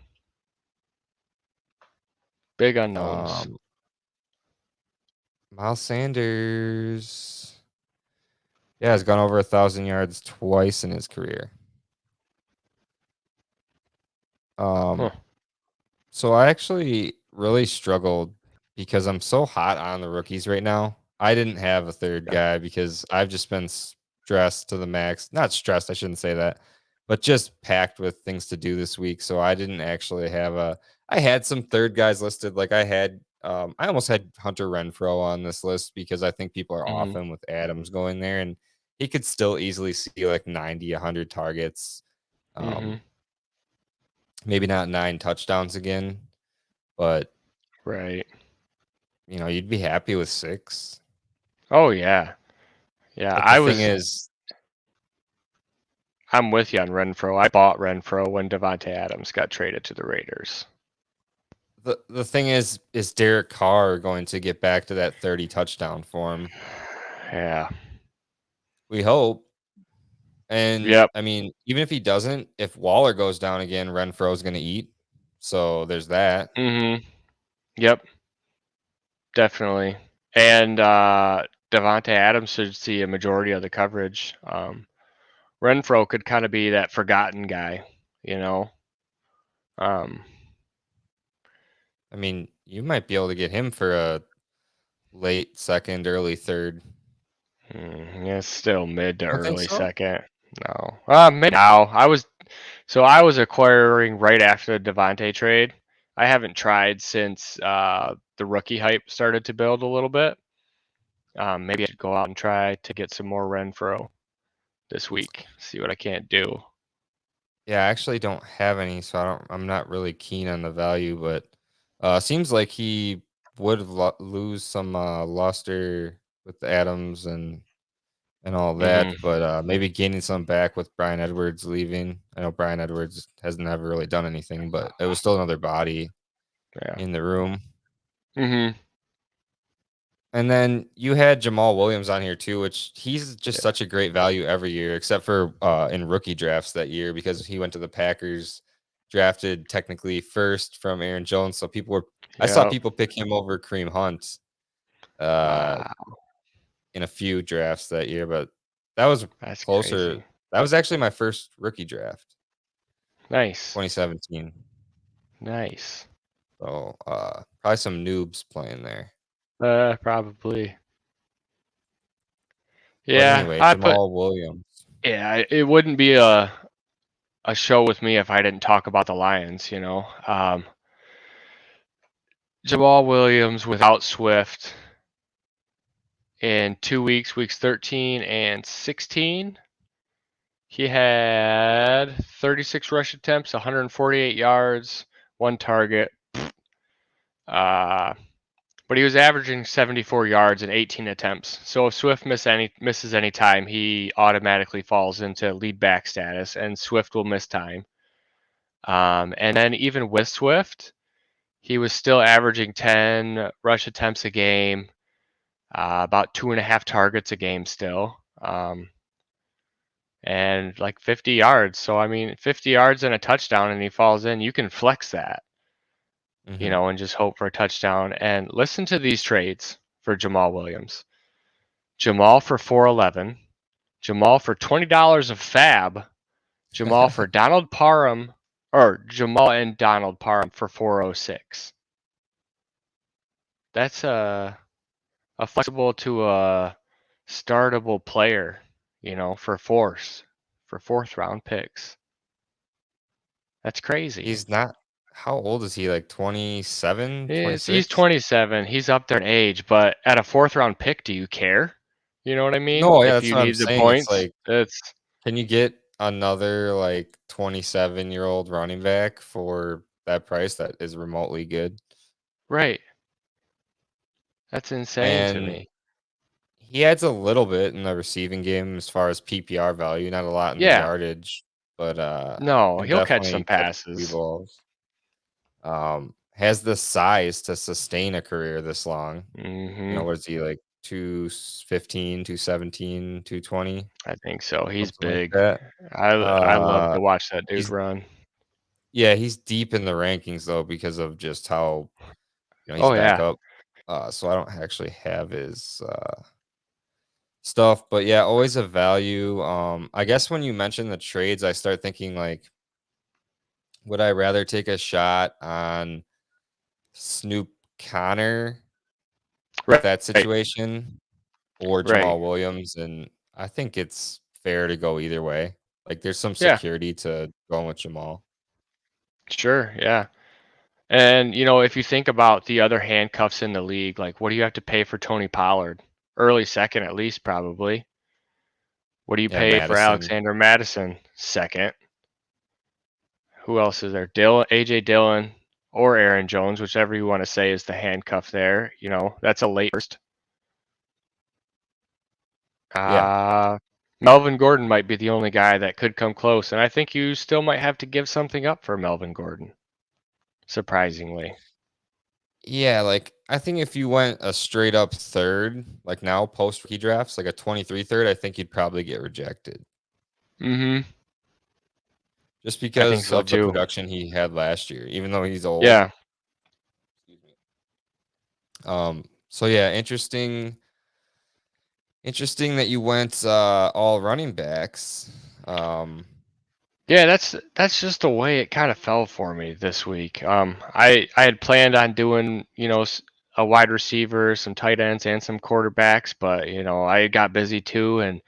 Big unknowns. Um Miles Sanders, yeah, has gone over 1,000 yards twice in his career. Huh. Um, so I actually really struggled because I'm so hot on the rookies right now. I didn't have a third Yeah. guy because I've just been stressed to the max. Not stressed, I shouldn't say that, but just packed with things to do this week. So I didn't actually have a. I had some third guys listed. Like I almost had Hunter Renfro on this list because I think people are Mhm. often with Adams going there, and he could still easily see like 90, 100 targets. Um, Mhm. maybe not 9 touchdowns again, but Right. you'd be happy with 6. Oh yeah. Yeah. But the thing is, I'm with you on Renfro. I bought Renfro when Devontae Adams got traded to the Raiders. the thing is Derek Carr going to get back to that 30 touchdown form? Yeah. We hope. And Yep. I mean, even if he doesn't, if Waller goes down again, Renfro's going to eat. So there's that. Mhm. Yep. Definitely. And Devontae Adams should see a majority of the coverage. Renfro could kind of be that forgotten guy, you know. Um, I mean, you might be able to get him for a late second, early third. yeah, still mid to Don't think early so? second. No, mid now. I was acquiring right after the Devontae trade. I haven't tried since the rookie hype started to build a little bit. Maybe I should go out and try to get some more Renfro this week. See what I can't do. Yeah, I actually don't have any, so I'm not really keen on the value, but seems like he would lose some luster with Adams and all that, Hmm. but maybe gaining some back with Brian Edwards leaving. I know Brian Edwards has never really done anything, but it was still another body Yeah. in the room. Hmm. And then you had Jamal Williams on here too, which he's just Yeah. such a great value every year, except for in rookie drafts that year because he went to the Packers, drafted technically first from Aaron Jones. So I saw Yep. people pick him over Kareem Hunt uh, Wow. in a few drafts that year, but that was That's closer. crazy. That was actually my first rookie draft, Nice. 2017. Nice. So probably some noobs playing there. Probably. But Yeah, anyway, Jamal Williams. yeah, it wouldn't be a show with me if I didn't talk about the Lions, you know. Jamal Williams without Swift in 2 weeks, weeks 13 and 16. He had 36 rush attempts, 148 yards, 1 target. Uh, but he was averaging 74 yards in 18 attempts. So if Swift misses any time, he automatically falls into lead back status, and Swift will miss time. And then even with Swift, he was still averaging 10 rush attempts a game, about 2.5 targets a game still, and like 50 yards. So I mean, 50 yards and a touchdown, and he falls in. You can flex that, Hmm. and just hope for a touchdown. And listen to these trades for Jamal Williams: Jamal for 411, Jamal for $20 of Fab, Jamal for Donald Parham, or Jamal and Donald Parham for 406. That's a flexible to a startable player, for fourth round picks. That's crazy. He's not how old is he? Like 27, He's 26? 27. He's up there in age, but at a fourth round pick, do you care? You know what I mean? No, yeah, If that's you what I'm need the saying. It's points, like, it's can you get another like 27-year-old running back for that price that is remotely good? right. That's insane to And me. he adds a little bit in the receiving game as far as PPR value, not a lot in the Yeah. yardage, but No, can he'll catch some definitely catch three passes. balls. Has the size to sustain a career this long. You know, Mhm. what is he like 215, 217, 220, I think so. He's something like big. that. I love Uh to watch that dude he's run. yeah, he's deep in the rankings though because of just how, he's Oh back yeah. up. So I don't actually have his stuff, but yeah, always a value. I guess when you mention the trades, I start thinking like, would I rather take a shot on Snoop Connor with Right. that situation or Right. Jamal Williams? And I think it's fair to go either way. Like there's some Yeah. security to going with Jamal. Sure. Yeah. And if you think about the other handcuffs in the league, like what do you have to pay for Tony Pollard? Early second at least, probably. What do you Yeah, pay for Madison. Alexander Madison? Second. Who else is there? Dillon, AJ Dillon, or Aaron Jones, whichever you want to say is the handcuff there. That's a late first. Yeah. Uh, Melvin Gordon might be the only guy that could come close, and I think you still might have to give something up for Melvin Gordon, surprisingly. Yeah, like I think if you went a straight up third, like now post rookie drafts, like a 23 third, I think you'd probably get rejected. Mm-hmm. Just I think because so of the too. production he had last year, even though he's old. Yeah. Excuse me. So yeah, interesting that you went all running backs. Um Yeah, that's just the way it kind of fell for me this week. I had planned on doing, a wide receiver, some tight ends, and some quarterbacks, but I got busy too, and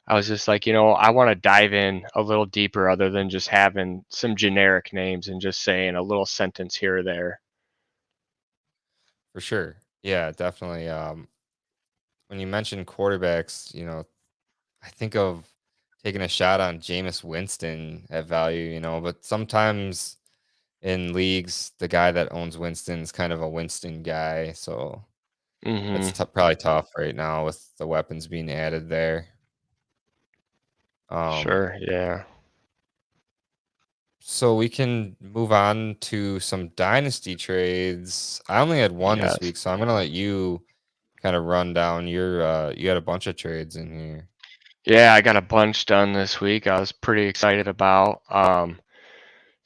I was just like, I want to dive in a little deeper, other than just having some generic names and just saying a little sentence here or there. for sure. Yeah, definitely. When you mention quarterbacks, I think of taking a shot on Jameis Winston at value, but sometimes in leagues, the guy that owns Winston's kind of a Winston guy, so that's Mm-hmm. probably tough right now with the weapons being added there. Um, Sure. Yeah. so we can move on to some dynasty trades. I only had one this Yes. week, so I'm gonna let you kind of run down your you had a bunch of trades in here. Yeah, I got a bunch done this week. I was pretty excited about.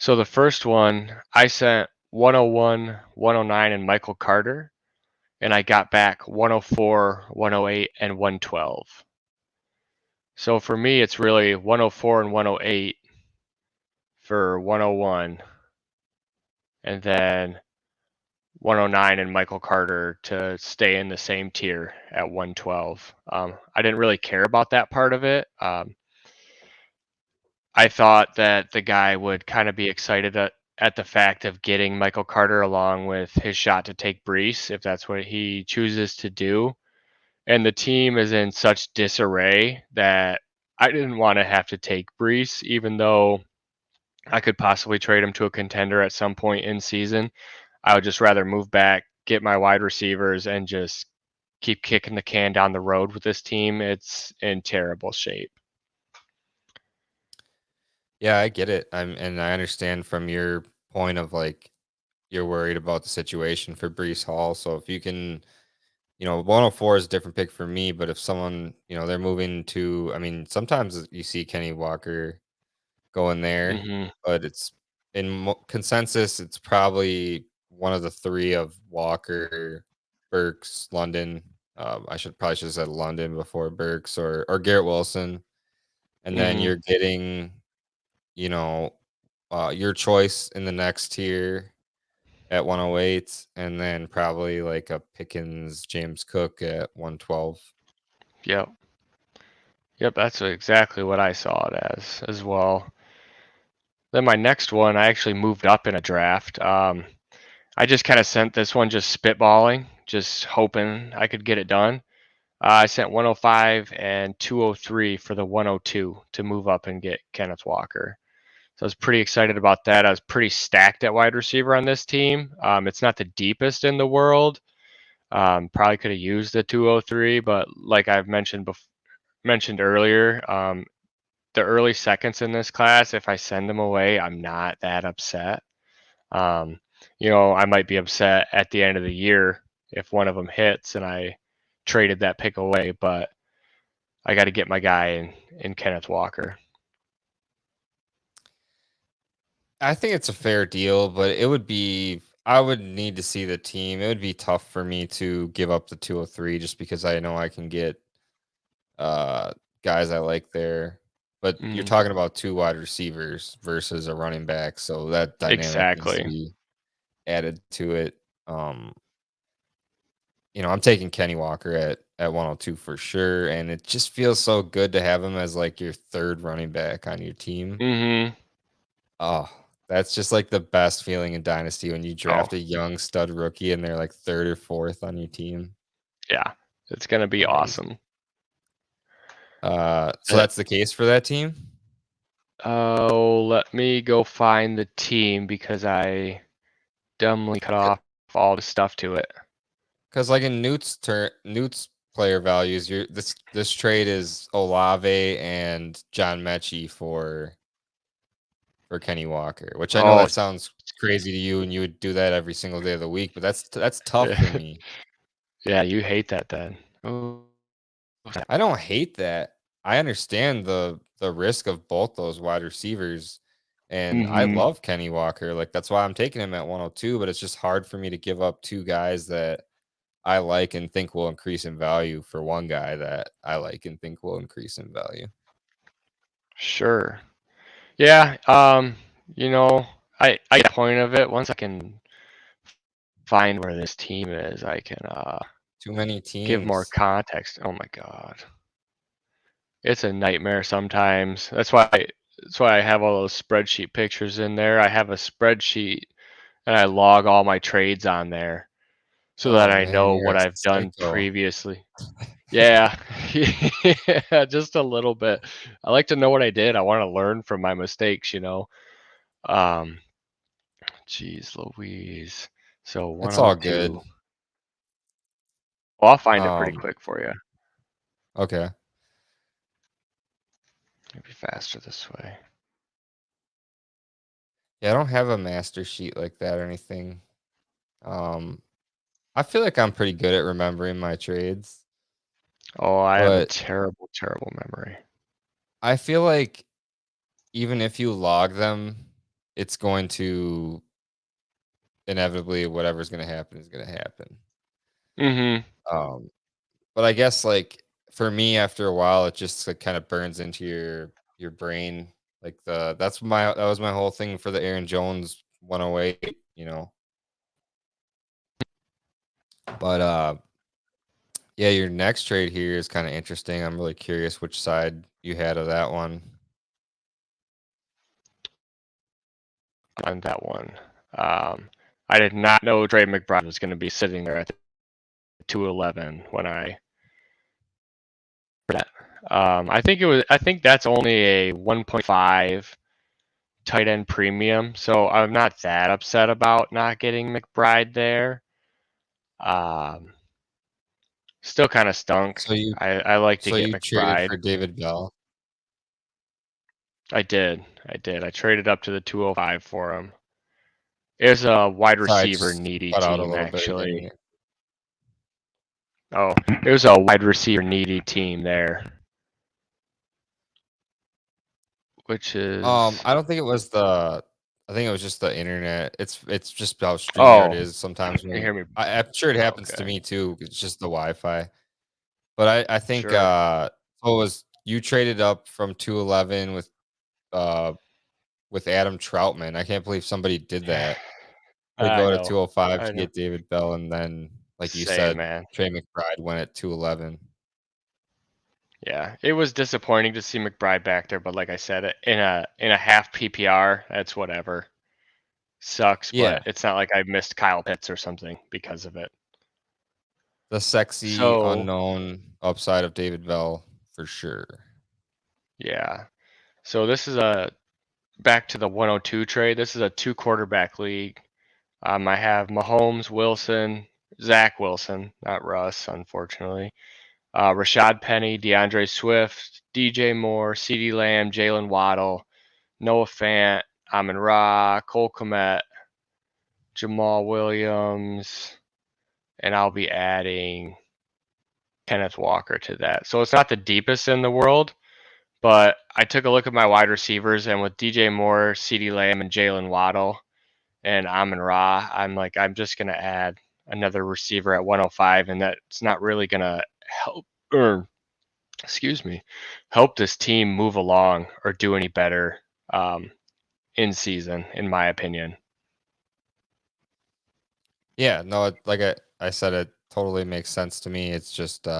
So the first one, I sent 101, 109, and Michael Carter, and I got back 104, 108, and 112. So for me, it's really 104 and 108 for 101, and then 109 and Michael Carter to stay in the same tier at 112. I didn't really care about that part of it. I thought that the guy would kind of be excited at the fact of getting Michael Carter along with his shot to take Brees, if that's what he chooses to do. And the team is in such disarray that I didn't want to have to take Brees, even though I could possibly trade him to a contender at some point in season. I would just rather move back, get my wide receivers, and just keep kicking the can down the road with this team. It's in terrible shape. Yeah, I get it. And I understand from your point of like you're worried about the situation for Brees Hall. So if you can, 104 is a different pick for me, but if someone, they're moving to, I mean, sometimes you see Kenny Walker going there, Hmm. but it's in consensus, it's probably one of the three of Walker, Burks, London. I should have said London before Burks or Garrett Wilson. And then Hmm. you're getting, you know, your choice in the next tier at 108, and then probably like a Pickens, James Cook at 112. Yep. Yep. That's exactly what I saw it as well. Then my next one, I actually moved up in a draft. I just kind of sent this one just spitballing, just hoping I could get it done. I sent 105 and 203 for the 102 to move up and get Kenneth Walker. So I was pretty excited about that. I was pretty stacked at wide receiver on this team. It's not the deepest in the world. Probably could have used the 203, but like I've mentioned earlier, the early seconds in this class, if I send them away, I'm not that upset. I might be upset at the end of the year if one of them hits and I traded that pick away, but I got to get my guy in Kenneth Walker. I think it's a fair deal, but I would need to see the team. It would be tough for me to give up the 203 just because I know I can get uh guys I like there. But you're Mm, talking about two wide receivers versus a running back, so that dynamic needs to exactly. be added to it. I'm taking Kenny Walker at 102 for sure, and it just feels so good to have him as like your third running back on your team. Mm-hmm. Oh, that's just like the best feeling in Dynasty when you Oh, draft a young stud rookie and they're like third or fourth on your team. yeah. It's going to be Amazing. awesome. So that's the case for that team? Oh, let me go find the team because I dumbly cut off all the stuff to it. Because like in Newt's player values, this trade is Olave and John Mechie for Kenny Walker, which I know Oh, that sounds crazy to you, and you would do that every single day of the week, but that's tough for yeah. me. Yeah, you hate that then. Oh, I don't hate that. I understand the risk of both those wide receivers, and I mm-hmm. love Kenny Walker. Like that's why I'm taking him at 102, but it's just hard for me to give up two guys that I like and think will increase in value for one guy that I like and think will increase in value. Sure. Yeah, I get the point of it. Once I can find where this team is, I can Too many give more teams. context. Oh my god. It's a nightmare sometimes. That's why I have all those spreadsheet pictures in there. I have a spreadsheet and I log all my trades on there so that Oh I man, know you're what a I've done psycho. previously. Yeah. Yeah, just a little bit. I like to know what I did. I want to learn from my mistakes. Um, Jeez Louise. So It's all good. 102. Well, I'll find it pretty Um, quick for you. okay. It'd be faster this way. Yeah, I don't have a master sheet like that or anything. Um, I feel like I'm pretty good at remembering my trades, Oh, I have a but terrible, terrible memory. I feel like even if you log them, it's going to inevitably whatever's going to happen is going to happen. Mm-hmm. Um, but I guess like for me, after a while, it just like, kind of burns into your brain. Like that was my whole thing for the Aaron Jones 108. But yeah, your next trade here is kind of interesting. I'm really curious which side you had of that one. On that one. I did not know Trey McBride was going to be sitting there at 211 when I that. I think that's only a 1.5 tight end premium, so I'm not that upset about not getting McBride there. Um, Still kind of stunk. So you I like to so get you traded McBride. for David Bell. I did. I did. I traded up to the 205 for him. It was a wide Sorry, it receiver just needy cut out a team, little bit actually. again. Oh, it was a wide receiver needy team there, which is I don't think it was I think it was just the internet. It's just how StreamYard oh, is sometimes you when hear me? I'm sure it happens to Okay, me too. It's just the Wi-Fi. But I think sure. so it was you traded up from 211 uh with Adam Troutman. I can't believe somebody did that. To I go to know. 205 I to know. get David Bell, and then, like you Same, said, man. Trey McBride went at 211. Yeah, it was disappointing to see McBride back there, but like I said, in a half PPR, that's whatever. Sucks, but Yeah, it's not like I missed Kyle Pitts or something because of it. the sexy So unknown upside of David Bell for sure. yeah, so this is a back to the 102 trade. This is a 2 quarterback league. I have Mahomes, Wilson, Zach Wilson, not Russ, unfortunately. Rashad Penny, DeAndre Swift, DJ Moore, CeeDee Lamb, Jalen Waddle, Noah Fant, Amon Ra, Cole Kmet, Jamal Williams, and I'll be adding Kenneth Walker to that. So it's not the deepest in the world, but I took a look at my wide receivers, and with DJ Moore, CeeDee Lamb, and Jalen Waddle, and Amon Ra, I'm like, I'm just going to add another receiver at 105, and that's not really going to help, or excuse me, help this team move along or do any better in season, in my opinion. Yeah, no, like I said, it totally makes sense to me. It's just in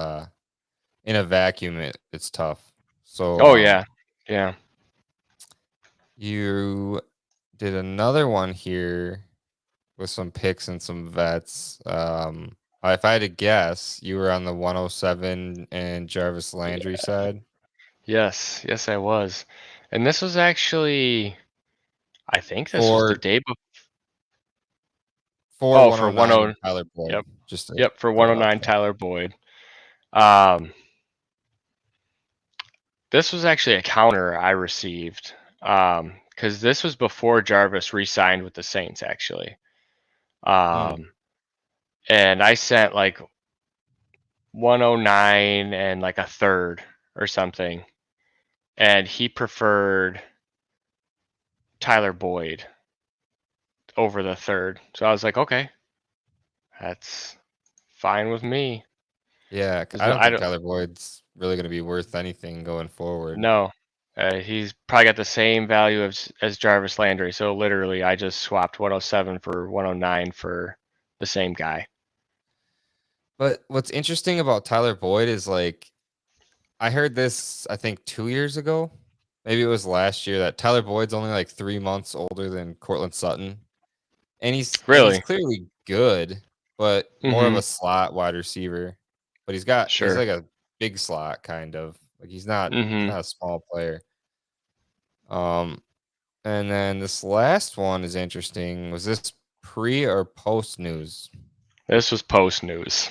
a vacuum, it's tough. So Oh yeah, yeah, you did another one here with some picks and some vets. If I had to guess, you were on the 107 and Jarvis Landry side. yes, I was, and this was actually, I think this was the For day before. for Oh, for 109 10, Tyler Boyd. yep, Just to yep, for throw it out 109 there. Tyler Boyd. Um, this was actually a counter I received because this was before Jarvis re-signed with the Saints, actually. Hmm. And I sent like 109 and like a third or something, and he preferred Tyler Boyd over the third. So I was like, okay, that's fine with me. Yeah, I don't I think don't Tyler Boyd's really going to be worth anything going forward. know. He's probably got the same value as Jarvis Landry. So literally, I just swapped 107 for 109 for the same guy. But what's interesting about Tyler Boyd is like I heard this I think 2 years ago. Maybe it was last year that Tyler Boyd's only like 3 months older than Cortland Sutton. And he's Really? clearly good, but more of Mm-hmm. a slot wide receiver. But he's Sure. like a big slot kind of. Like he's Mm-hmm. not a small player. Um and then this last one is interesting. Was this pre or post news? This was post news.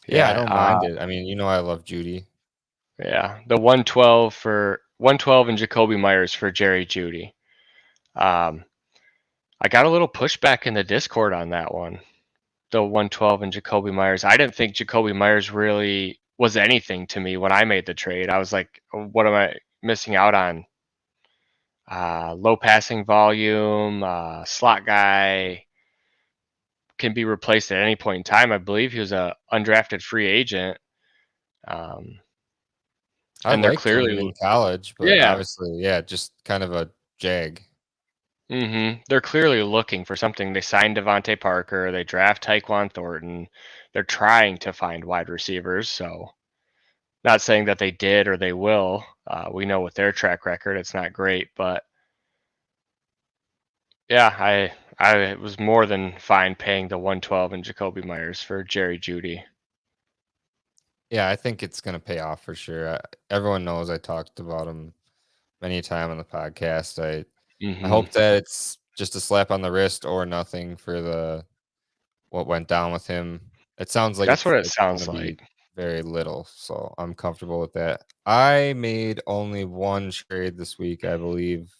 Yeah, I Yeah. don't mind it. I mean, I love Judy. Yeah. The 112 for 112 and Jacoby Myers for Jerry Judy. Um, I got a little pushback in the Discord on that one. The 112 and Jacoby Myers. I didn't think Jacoby Myers really was anything to me when I made the trade. I was like, what am I missing out on? Low passing volume, slot guy, can be replaced at any point in time. I believe he was a undrafted free agent. Um, I and they're liked him clearly, in college, but yeah, obviously, yeah, just kind of a jag. they're clearly looking for something. They signed Devontae Parker. They draft Tyquan Thornton. They're trying to find wide receivers. So, not saying that they did or they will. We know with their track record, it's not great. But yeah, I was more than fine paying the 112 and Jacoby Myers for Jerry Judy. Yeah, I think it's gonna pay off for sure. Everyone knows I talked about him many a time on the podcast. I Hmm. hope that it's just a slap on the wrist or nothing for the what went down with him. It sounds like That's what it it's gonna sounds be like. very little, so I'm comfortable with that. I made only one trade this week, I believe,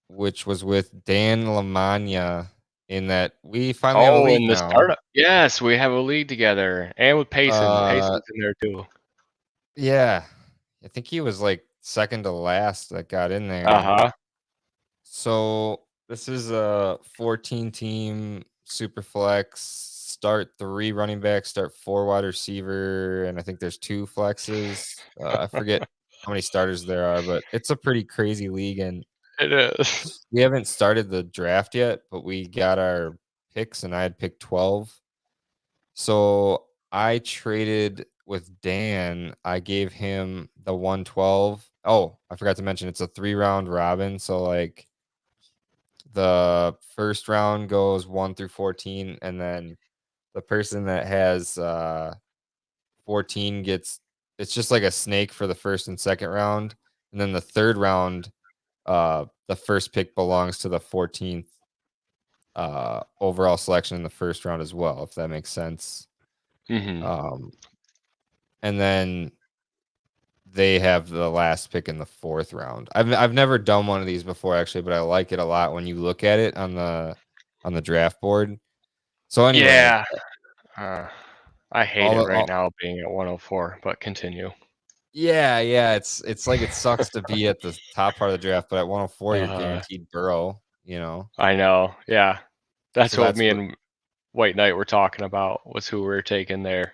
which was with Dan Lamagna in that we finally have a Oh, league in the now. startup. Yes, we have a league together, and with Payson. Uh, Payson's in there too. yeah, I think he was like second to last that got in there. Uh-huh. So this is a 14 team super flex. Start three running backs, start four wide receiver, and I think there's two flexes. I forget how many starters there are, but it's a pretty crazy league. And It is. we haven't started the draft yet, but we got our picks, and I had picked 12. So I traded with Dan, I gave him the 112. Oh, I forgot to mention it's a 3-round robin, so, like, the first round goes 1 through 14, and then the person that has, 14 gets it's just like a snake for the first and second round, and then the third round, the first pick belongs to the 14th, overall selection in the first round as well, if that makes sense. Mm-hmm. Um, and then they have the last pick in the fourth round. I've never done one of these before actually, but I like it a lot when you look at it on the draft board. So anyway, Yeah. I hate all it the right all, now being at 104, but continue. yeah, it's like it sucks to be at the top part of the draft, but at 104 you're Uh, guaranteed Burrow, you know. I know. Yeah. That's So what that's me what and White Knight were talking about, was who we were taking there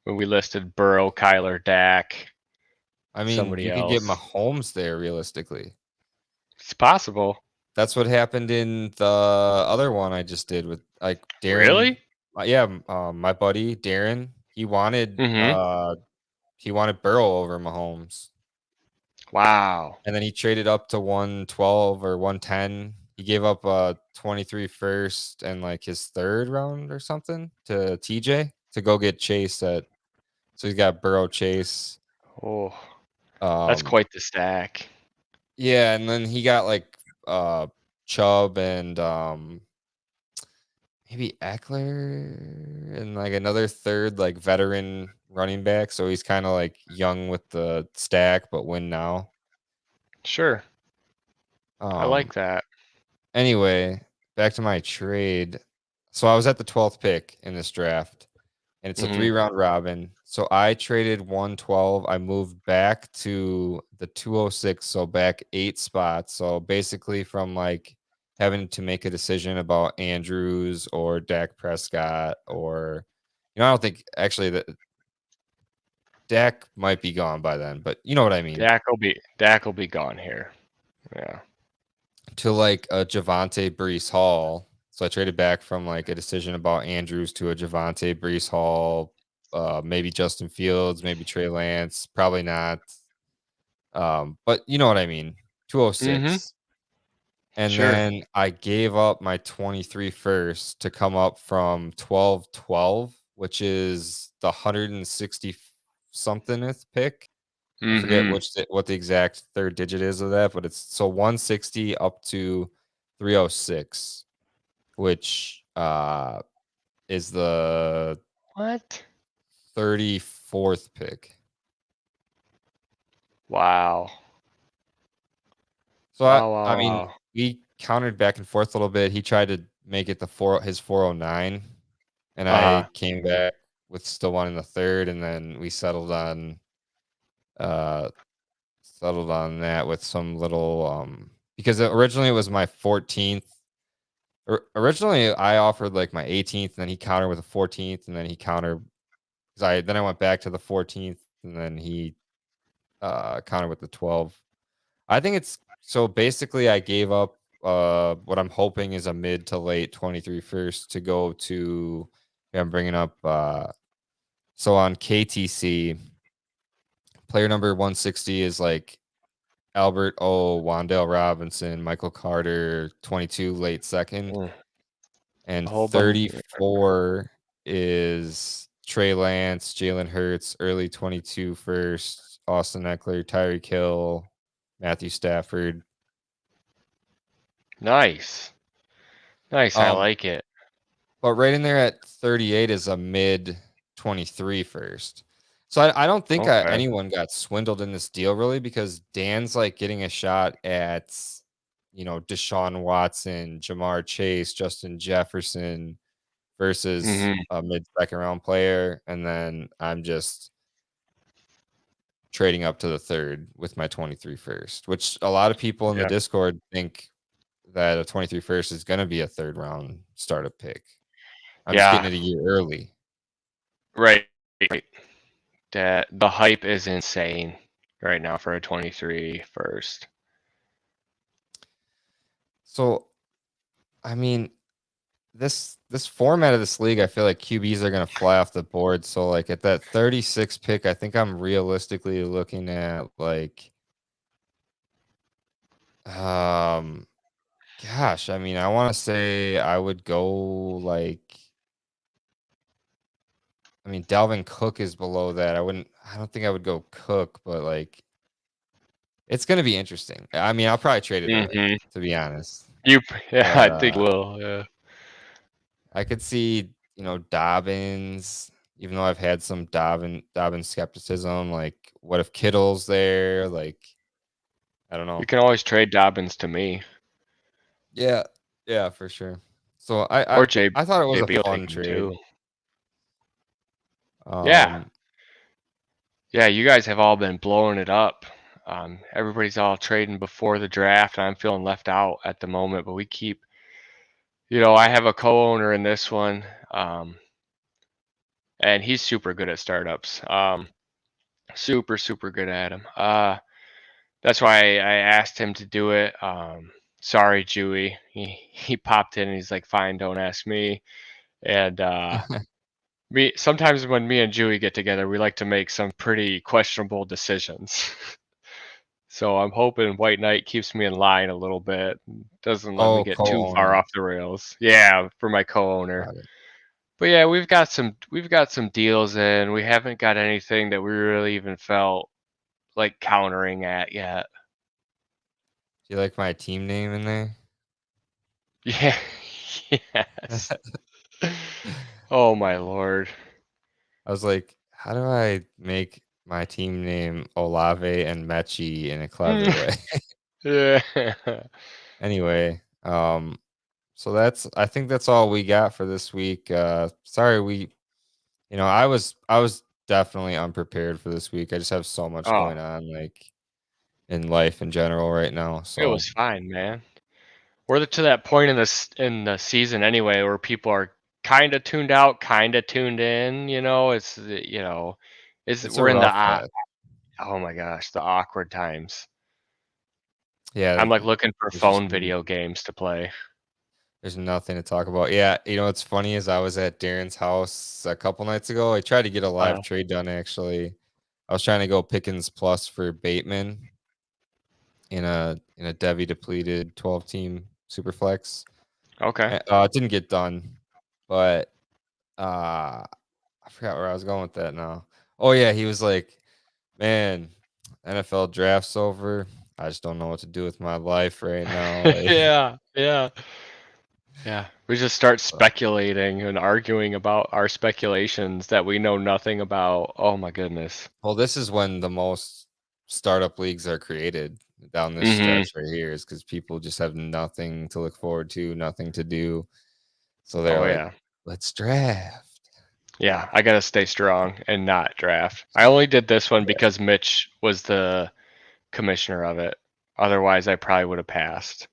when we listed Burrow, Kyler, Dak, I mean, somebody you could get else. Mahomes there realistically. It's possible. That's what happened in the other one I just did with like Darren. Really? Yeah, my buddy Darren, Mm-hmm. he wanted Burrow over Mahomes. Wow. And then he traded up to 112 or 110. He gave up a 23 first and like his third round or something to TJ to go get Chase at so he's got Burrow Chase. Oh, that's Um quite the stack. yeah, and then he got like Chubb and maybe Eckler and like another third like veteran running back. So he's kind of like young with the stack, but win now. Sure. I Um like that. Anyway, back to my trade. So I was at the 12th pick in this draft, and it's a Mm-hmm. 3-round robin. So I traded 112. I moved back to the 206, so back 8 spots. So basically from like having to make a decision about Andrews or Dak Prescott or I don't think actually that Dak might be gone by then, but you know what I mean. Dak will be gone here. Yeah. To like a Javante Brees Hall. So I traded back from like a decision about Andrews to a Javante Brees Hall, maybe Justin Fields, maybe Trey Lance, probably not. But you know what I mean. Mm-hmm. 206. And Sure. then I gave up my 23 first to come up from 12-12, which is the 160 somethingth pick. I forget Mm-hmm. what the exact third digit is of that, but it's so 160 up to 306, which is the What? 34th pick. Wow. So Wow, I wow, mean, wow. we countered back and forth a little bit. He tried to make it his 409, and I Uh-huh. came back with still wanting the third, and then we uh settled on that with some little because originally it was my 14th. Originally, I offered like my 18th, and then he countered with a 14th, and then he countered because I went back to the 14th, and then he countered with the 12. I think it's so basically I gave up what I'm hoping is a mid to late 23 first to go to. Yeah, I'm bringing up so on KTC player number 160 is like Albert O, Wandale Robinson, Michael Carter, 22 late second. Mm. A And whole bunch. 34 is Trey Lance, Jalen Hurts, early 22 first, Austin Eckler, Tyreek Hill, Matthew Stafford. Nice. Nice. I Um, like it. but right in there at 38 is a mid 23 first. So I don't think Okay. anyone got swindled in this deal really because Dan's like getting a shot at, Deshaun Watson, Jamar Chase, Justin Jefferson, versus Mm-hmm. a mid second round player, and then I'm just trading up to the third with my 23 first, which a lot of people in the Yeah. Discord think that a 23 first is going to be a third round startup pick. I'm just getting Yeah. it a year early. Right. Right. That the hype is insane right now for a 23 first. So, I mean, this format of this league, I feel like QBs are gonna fly off the board. So like at that 36 pick, I think I'm realistically looking at like gosh, I mean, I want to say I would go like I mean, Dalvin Cook is below that. I don't think I would go Cook, but like it's gonna be interesting. I mean, I'll probably trade it away, Mhm. to be honest. Yeah, But I think will. Yeah. I could see, Dobbins, even though I've had some Dobbins skepticism, like what if Kittle's there? Like, I don't You know. can always trade Dobbins to me Yeah, yeah, for sure. So I or I, I thought it was a JB. Will take fun him trade. too. Yeah. Um, Yeah, you guys have all been blowing it up. Everybody's all trading before the draft, and I'm feeling left out at the moment. But we keep, I have a co-owner in this one, and he's super good at startups. Super, super good at them. That's why I asked him to do it. Sorry, Jewy. He popped in and he's like, "Fine, don't ask me." And sometimes when me and Jewy get together, we like to make some pretty questionable decisions. So I'm hoping White Knight keeps me in line a little bit, doesn't let me oh, get too far co-owner. off the rails. Yeah, for my co-owner. Got it. But yeah, we've got some deals in. We haven't got anything that we really even felt like countering at yet. Do you like my team name in there? Yeah. Yes. Oh my lord. I was like, how do I make my team name Olave and Mechie in a clever way? Yeah. Anyway, so I think that's all we got for this week. Sorry I was definitely unprepared for this week. I just have so much Oh, going on like in life in general right now. it So was fine, man. We're to that point in the season anyway where people are kind of tuned out, kind of tuned in. It's it's a we're in the rough patch. oh my gosh, the awkward times. Yeah, I'm like looking for there's just phone video games to play. there's nothing to talk about. Yeah, what's funny is I was at Darren's house a couple nights ago. I tried to get a live Uh, trade done actually. I was trying to go Pickens plus for Bateman in a Devi depleted 12 team super flex. okay. It didn't get done, but I forgot where I was going with that now. Oh yeah, he was like, "Man, NFL draft's over. I just don't know what to do with my life right now." Like, Yeah, yeah, yeah. We just start speculating and arguing about our speculations that we know nothing about. Oh my goodness. well, this is when the most startup leagues are created down this Hmm. stretch right here, is because people just have nothing to look forward to, nothing to do. So they're Oh like, yeah. let's draft. Yeah, I gotta stay strong and not draft. I only did this one because Mitch was the commissioner of it. Otherwise, I probably would have passed.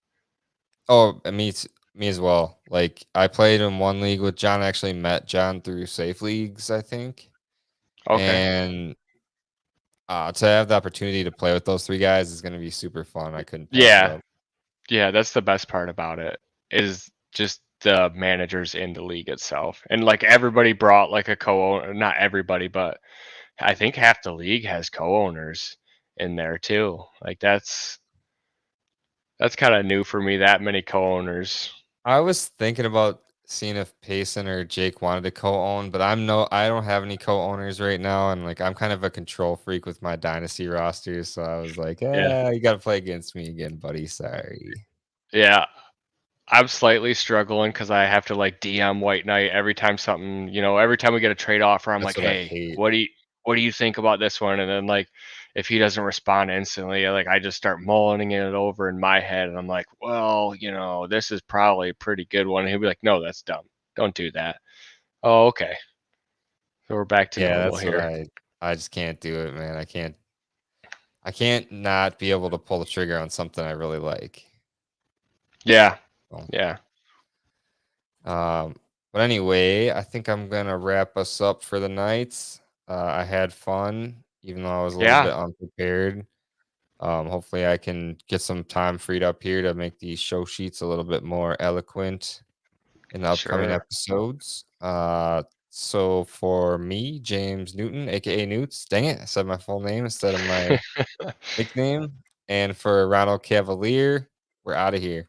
Oh, and me as well. Like I played in one league with John. I actually met John through Safe Leagues, I think. Okay. And to have the opportunity to play with those three guys is gonna be super fun. I couldn't pass it Yeah, up. yeah, that's the best part about it is just the managers in the league itself. And like everybody brought like a co-owner, not everybody, but I think half the league has co-owners in there too. Like that's kind of new for me, that many co-owners. I was thinking about seeing if Payson or Jake wanted to co-own, but I don't have any co-owners right now, and like I'm kind of a control freak with my dynasty roster, so I was like, Yeah. you gotta play against me again, buddy. Sorry. Yeah, I'm slightly struggling because I have to like DM White Knight every time every time we get a trade offer, I'm That's like, what I hey, hate. what do you think about this one? And then like if he doesn't respond instantly, like I just start mulling it over in my head and I'm like, well, this is probably a pretty good one. And he'll be like, no, that's dumb. Don't do that. Oh, okay. So we're back to Yeah, normal that's what here. I just can't do it, man. I can't not be able to pull the trigger on something I really like. Yeah. So, Yeah. um, but anyway, I think I'm gonna wrap us up for the night. I had fun, even though I was a little Yeah. bit unprepared. Hopefully, I can get some time freed up here to make these show sheets a little bit more eloquent. in the upcoming Sure. episodes. So for me, James Newton, aka Newts, dang it, I said my full name instead of my nickname. And for Ronald Cavalier, we're out of here.